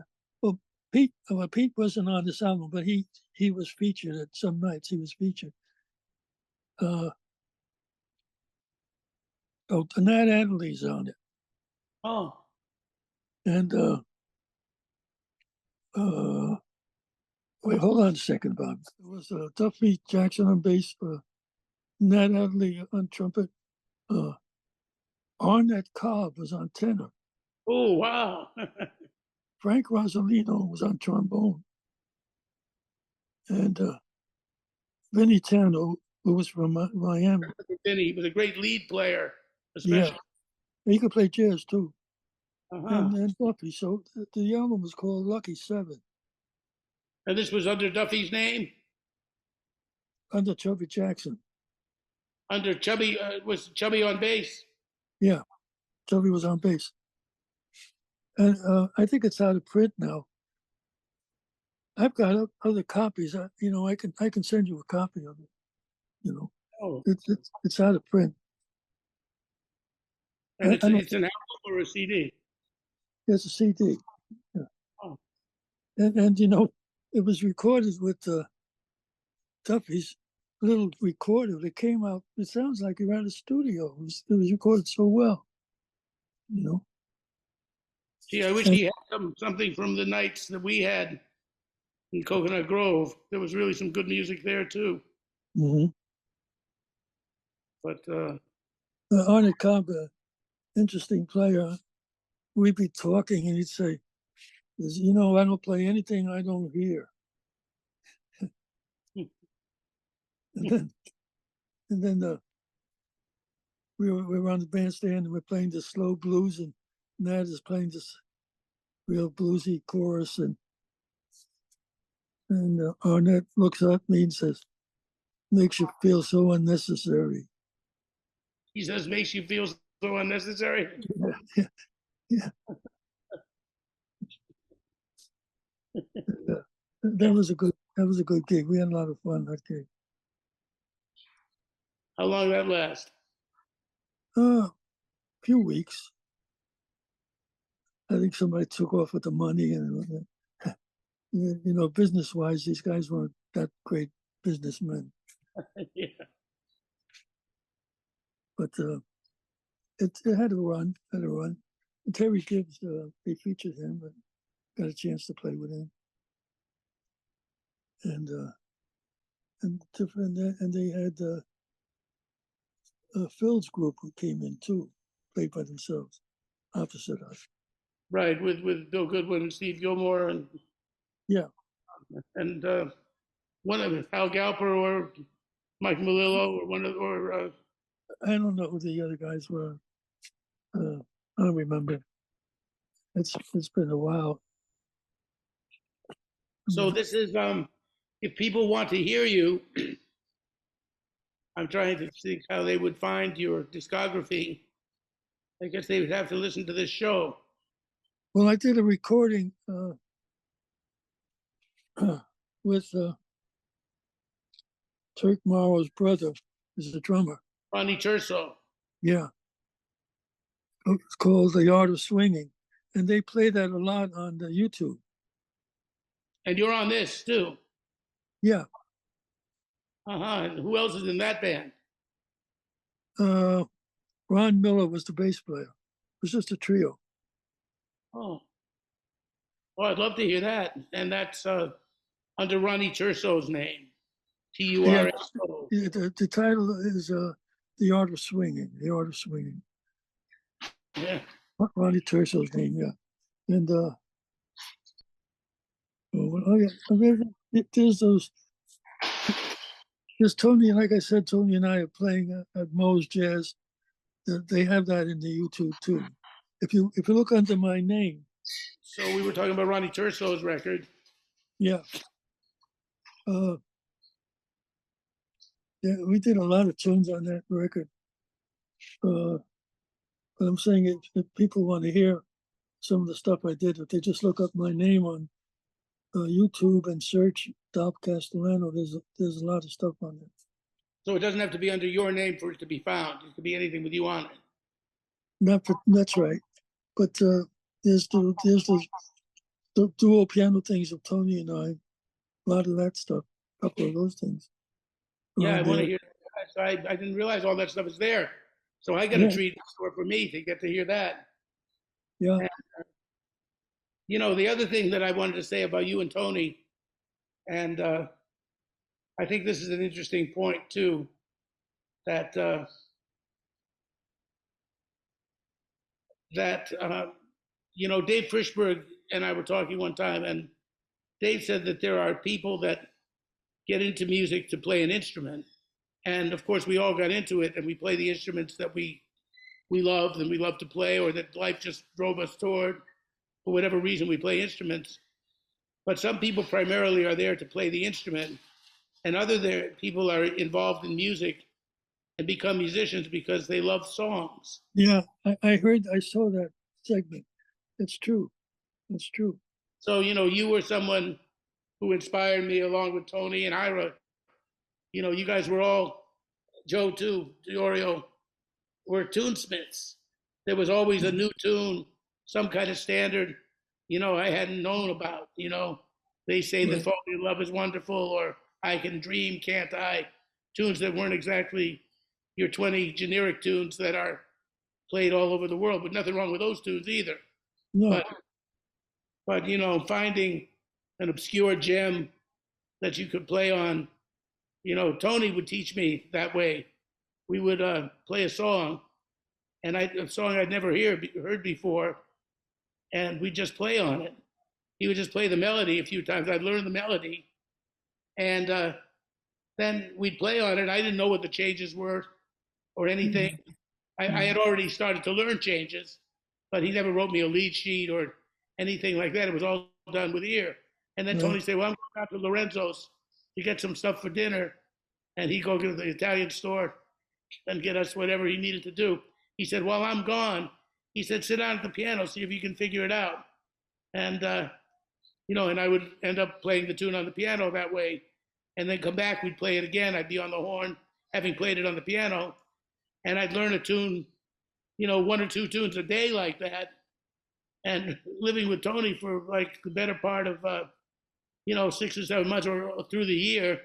Pete wasn't on this album, but he was featured at some nights. He was featured. Nat Adderley's on it, oh, and wait, hold on a second, Bob. It was Duffy Jackson on bass, Nat Adderley on trumpet, Arnett Cobb was on tenor, oh, wow. Frank Rosalino was on trombone, and Vinny Tano, who was from Miami. Vinny was a great lead player, Yeah, especially. he could play jazz too. Uh-huh. And Duffy. So the album was called Lucky Seven And this was under Duffy's name? under Chubby Jackson. Under Chubby, was Chubby on bass? Yeah, Chubby was on bass. And I think it's out of print now. I've got other copies. I can send you a copy of it. Oh, It's out of print. and I don't. it's an album or a CD? It's a CD. Yeah. Oh, And it was recorded with Duffy's little recorder that came out. It sounds like you're at a studio. It was recorded so well. gee, I wish And, he had something from the nights that we had in Coconut Grove. There was really some good music there too. mm-hmm. But Arnett Cobb, interesting player. We'd be talking and he'd say, I don't play anything I don't hear. and then we were on the bandstand and we're playing this slow blues, and Nat is playing this real bluesy chorus, and Arnett looks at me and says, "Makes you feel so unnecessary." he says, makes you feel so unnecessary. Yeah, yeah. That was a good gig. We had a lot of fun that gig. How long did that last? A few weeks. I think somebody took off with the money, and business wise, these guys weren't that great businessmen. Yeah. But it had a run, And Terry Gibbs, they featured him, but got a chance to play with him. And they had Phil's group who came in too, played by themselves, opposite us. Right, with Bill Goodwin and Steve Gilmore and Yeah, one of Al Galper or Mike Malillo or one of I don't know who the other guys were. I don't remember. It's been a while. so this is if people want to hear you, I'm trying to think how they would find your discography. I guess they would have to listen to this show. Well, I did a recording with Turk Morrow's brother, is the drummer. Ronnie Turso. Yeah. It's called The Art of Swinging. And they play that a lot on the YouTube. And you're on this too. Yeah. And who else is in that band? Ron Miller was the bass player. It was just a trio. Oh, I'd love to hear that. And that's under Ronnie Turso's name, Turso. Yeah, the title is The Art of Swinging. The Art of Swinging. Yeah. Ronnie Turso's name, yeah. And there's Tony, like I said, Tony and I are playing at Moe's Jazz. They have that in the YouTube too. If you look under my name. So we were talking about Ronnie Turso's record. Yeah. Yeah, we did a lot of tunes on that record. But I'm saying if people want to hear some of the stuff I did, if they just look up my name on YouTube and search Dolph Castellano, there's a lot of stuff on there. So it doesn't have to be under your name for it to be found. It could be anything with you on it. That's right. But there's the dual piano things of Tony and I. A lot of that stuff. A couple of those things. Yeah, I want to hear that. I didn't realize all that stuff is there. So I got a treat in store for me to get to hear that. Yeah. And, the other thing that I wanted to say about you and Tony, and I think this is an interesting point too, that Dave Frischberg and I were talking one time, and Dave said that there are people that get into music to play an instrument. And of course, we all got into it and we play the instruments that we loved and we love to play, or that life just drove us toward. For whatever reason, we play instruments. But some people primarily are there to play the instrument, and other people are involved in music and become musicians because they love songs. Yeah, I saw that segment. It's true. It's true. So, you were someone who inspired me along with Tony and Ira. You guys were all, Joe too, Diorio, were tunesmiths. There was always a new tune, some kind of standard, I hadn't known about. They say that Falling in Love is Wonderful, or I Can Dream, Can't I? Tunes that weren't exactly your 20 generic tunes that are played all over the world, but nothing wrong with those tunes either. No. But finding an obscure gem that you could play on, Tony would teach me that way. We would play a song, and a song I'd never heard before, and we'd just play on it. He would just play the melody a few times. I'd learn the melody, and then we'd play on it. I didn't know what the changes were or anything. I had already started to learn changes, but he never wrote me a lead sheet or anything like that. It was all done with ear. And then Tony said, well, I'm going out to Lorenzo's to get some stuff for dinner. And he'd go to the Italian store and get us whatever he needed to do. He said, while I'm gone, he said, sit down at the piano, see if you can figure it out. And, and I would end up playing the tune on the piano that way. And then come back, we'd play it again. I'd be on the horn, having played it on the piano. And I'd learn a tune, one or two tunes a day like that. And living with Tony for like the better part of, 6 or 7 months or through the year,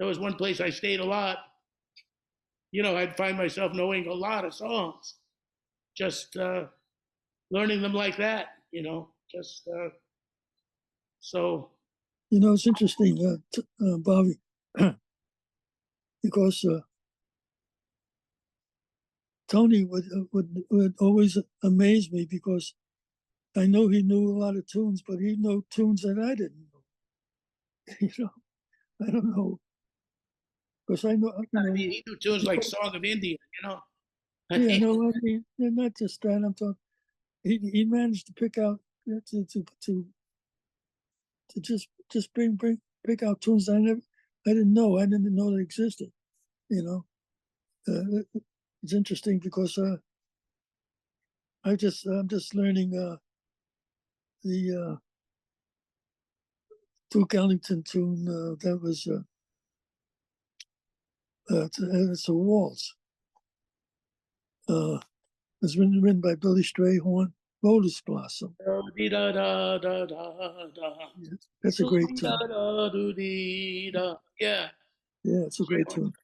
there was one place I stayed a lot. You know, I'd find myself knowing a lot of songs, just learning them like that. You know, just so. You know, it's interesting, Bobby, because Tony would always amaze me because I know he knew a lot of tunes, but he knew tunes that I didn't know. You know, I don't know because I know. You I know, mean, he knew tunes like "Song of India." You know. yeah, no, I mean, not just that. I'm talking. He managed to pick out to just pick out tunes I didn't know. I didn't know they existed. You know, it's interesting because I'm just learning the Duke Ellington tune that was it's a waltz. It's written by Billy Strayhorn, Lotus Blossom. Yeah, that's a great tune. Yeah. Yeah, it's a great tune.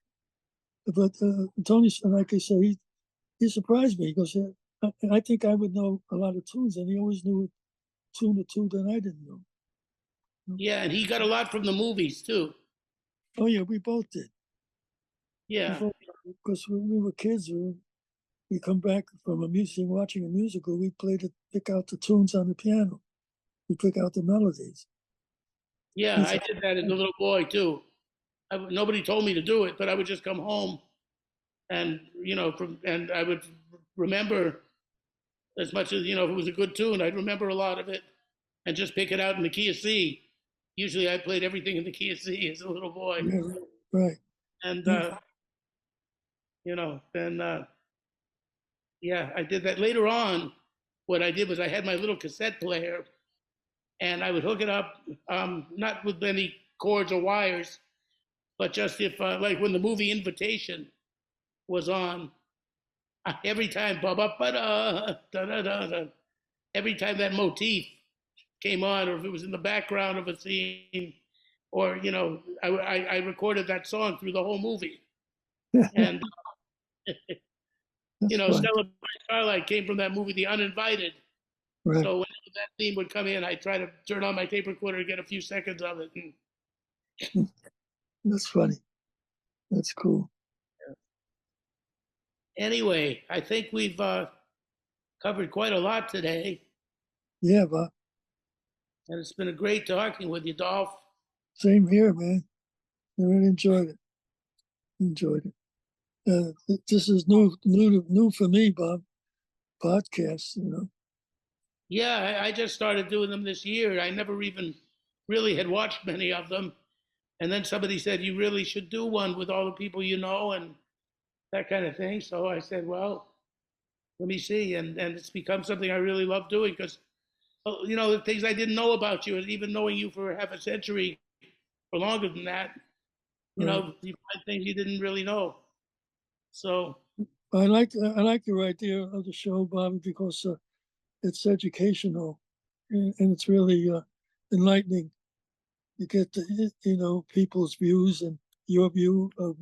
But Tony, like I said, he surprised me because I think I would know a lot of tunes, and he always knew a tune or two that I didn't know. Yeah, and he got a lot from the movies too. Oh yeah, we both did. Yeah. Because when we were kids, we come back from watching a musical, we pick out the tunes on the piano. We pick out the melodies. Yeah, I did that as a little boy too. Nobody told me to do it, but I would just come home and and I would remember as much as if it was a good tune, I'd remember a lot of it and just pick it out in the key of C. Usually, I played everything in the key of C as a little boy. Yeah, right. And then yeah, I did that. Later on, what I did was I had my little cassette player, and I would hook it up, not with any cords or wires, but just if like when the movie Invitation was on, every time every time that motif came on, or if it was in the background of a scene, or I recorded that song through the whole movie. And Celebrate Starlight came from that movie, The Uninvited. Right. So when that theme would come in, I'd try to turn on my tape recorder and get a few seconds of it. And that's funny. That's cool. Anyway, I think we've covered quite a lot today. Yeah, Bob. And it's been a great talking with you, Dolph. Same here, man. I really enjoyed it. This is new for me, Bob. Podcasts, Yeah, I just started doing them this year. I never even really had watched many of them. And then somebody said, you really should do one with all the people you know and that kind of thing. So I said, well, let me see. And it's become something I really love doing because, the things I didn't know about you, and even knowing you for half a century or longer than that, you find things you didn't really know. So I like your idea of the show, Bob, because it's educational and it's really enlightening. You get to, people's views and your view of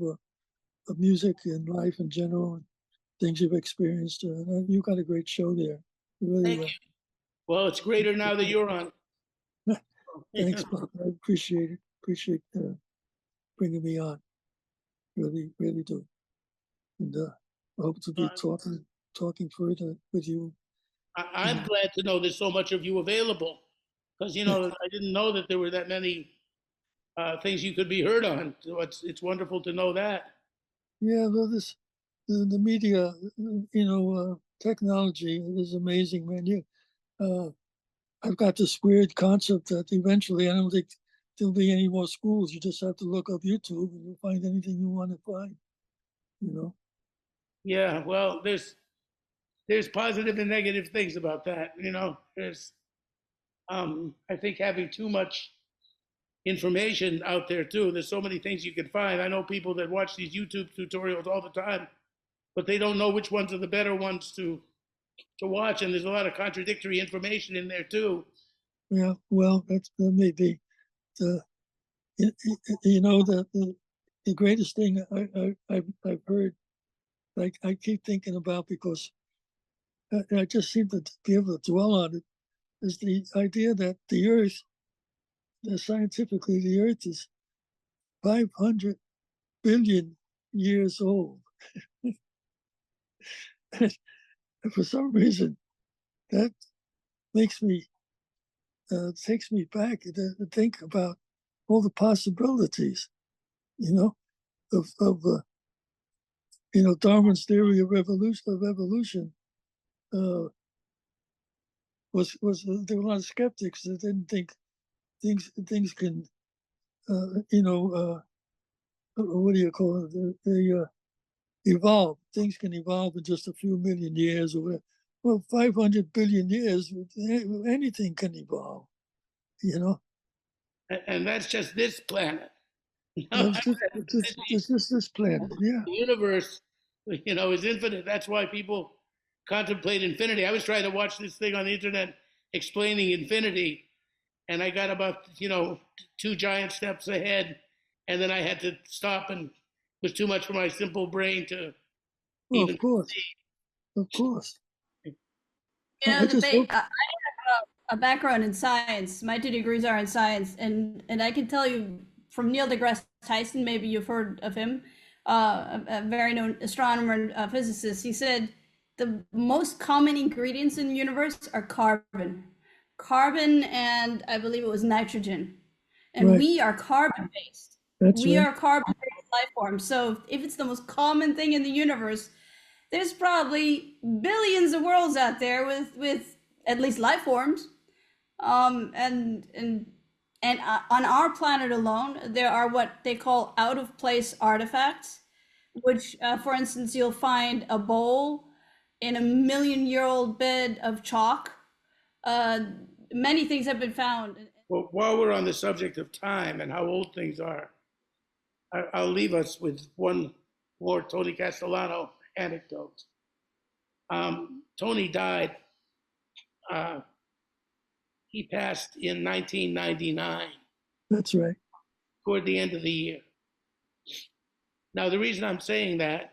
music and life in general and things you've experienced. You got a great show there. Thank you. Well, it's greater now that you're on. Thanks, Bob. I appreciate it. Appreciate bringing me on. Really, really do. And I hope to be talking further with you. I'm glad to know there's so much of you available because, I didn't know that there were that many things you could be heard on. So it's wonderful to know that. Yeah, well, the media, technology is amazing, man. I've got this weird concept that eventually I don't think there'll be any more schools. You just have to look up YouTube and you'll find anything you want to find. Yeah, well, there's positive and negative things about that. There's I think having too much information out there too. There's so many things you can find. I know people that watch these YouTube tutorials all the time, but they don't know which ones are the better ones to watch, and there's a lot of contradictory information in there too. Yeah, well, that may be the the greatest thing I've heard, like I keep thinking about because I just seem to be able to dwell on it, is the idea that the Earth, scientifically, the Earth is 500 billion years old. And for some reason, that makes me takes me back to think about all the possibilities, you know, of Darwin's theory of evolution. Uh, was there were a lot of skeptics that didn't think things can what do you call it? They evolve. Things can evolve in just a few million years or whatever. Well, 500 billion years, anything can evolve, you know? And that's just this planet. No, It's just this planet, yeah. the universe, is infinite. That's why people contemplate infinity. I was trying to watch this thing on the internet explaining infinity, and I got about, two giant steps ahead, and then I had to stop, and it was too much for my simple brain to Well, even. of course. You know, I just hope. I have a background in science. My 2 degrees are in science, and I can tell you from Neil deGrasse Tyson, maybe you've heard of him, a very known astronomer and physicist. He said the most common ingredients in the universe are carbon, and I believe it was nitrogen, and Right. we are carbon based. We are carbon based life forms. So if it's the most common thing in the universe, there's probably billions of worlds out there with at least life forms. And on our planet alone, there are what they call out of place artifacts, which, for instance, you'll find a bowl in a 1,000,000-year-old bed of chalk. Many things have been found. Well, while we're on the subject of time and how old things are, I'll leave us with one more Tony Castellano anecdote. Tony died. He passed in 1999. That's right. Toward the end of the year. Now, the reason I'm saying that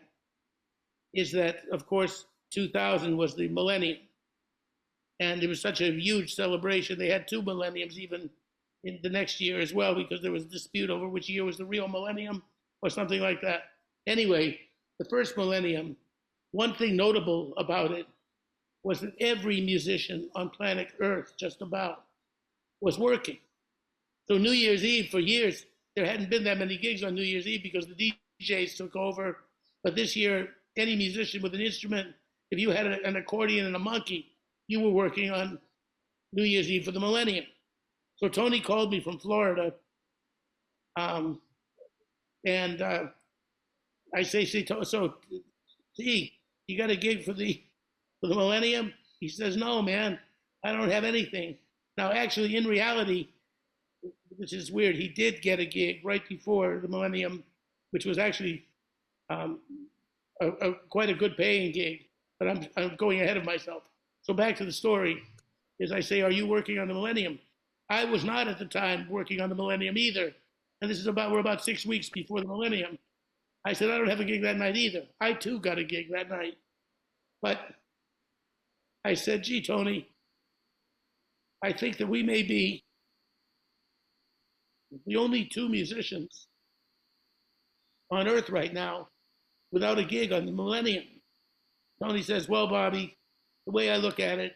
is that, of course, 2000 was the millennium. And it was such a huge celebration. They had 2 millenniums even in the next year as well, because there was a dispute over which year was the real millennium or something like that. Anyway, the first millennium, one thing notable about it was that every musician on planet Earth, just about, was working. So New Year's Eve, for years, there hadn't been that many gigs on New Year's Eve because the DJs took over. But this year, any musician with an instrument, if you had an accordion and a monkey, you were working on New Year's Eve for the millennium. So Tony called me from Florida, and I say, so, you got a gig for the millennium? He says, no, man, I don't have anything. Now, actually, in reality, which is weird, he did get a gig right before the millennium, which was actually quite a good paying gig, but I'm going ahead of myself. So back to the story, is I say, are you working on the millennium? I was not at the time working on the millennium either. And this is we're about 6 weeks before the millennium. I said, I don't have a gig that night either. I too got a gig that night. But I said, gee, Tony, I think that we may be the only 2 musicians on Earth right now without a gig on the millennium. Tony says, well, Bobby, the way I look at it,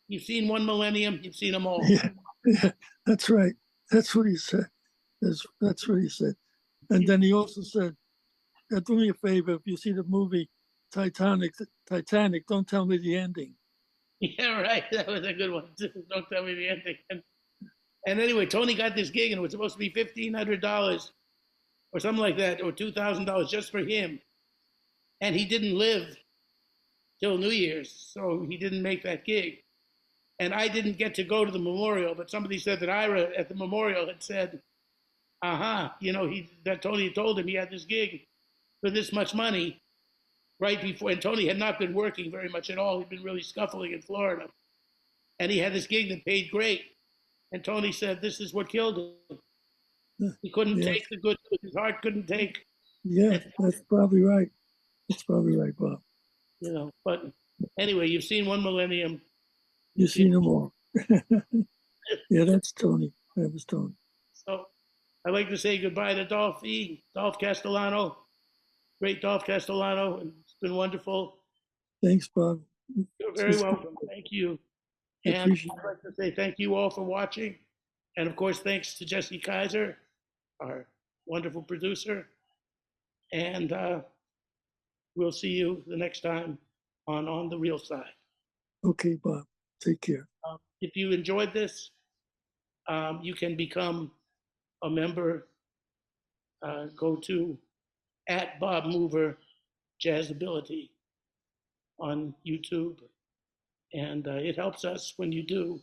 you've seen one millennium, you've seen them all. Yeah, that's right. That's what he said. That's what he said. And then he also said, do me a favor, if you see the movie Titanic, don't tell me the ending. Yeah, right. That was a good one, too. Don't tell me the ending. And anyway, Tony got this gig, and it was supposed to be $1,500 or something like that, or $2,000 just for him. And he didn't live till New Year's, so he didn't make that gig. And I didn't get to go to the memorial, but somebody said that Ira at the memorial had said, that Tony had told him he had this gig for this much money right before, and Tony had not been working very much at all. He'd been really scuffling in Florida. And he had this gig that paid great. And Tony said, this is what killed him. He couldn't Yeah. take the good, his heart couldn't take, Yeah, that's probably right. That's probably right, Bob. you know. But anyway, you've seen one millennium. You've seen them all. Yeah, that's Tony. That was Tony. So I'd like to say goodbye to Dolph Castellano, great Dolph Castellano. It's been wonderful. Thanks, Bob. You're very welcome. Thank you. I And appreciate I'd like to say thank you all for watching. And of course, thanks to Jessy Kaiser, our wonderful producer. And we'll see you the next time on the real side. Okay, Bob. Take care. If you enjoyed this, you can become a member. Go to @bobmoverjazzability on YouTube. And it helps us when you do,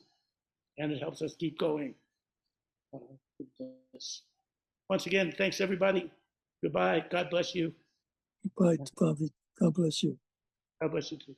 and it helps us keep going. Once again, thanks everybody. Goodbye. God bless you. Goodbye, Bobby. God bless you. God bless you too.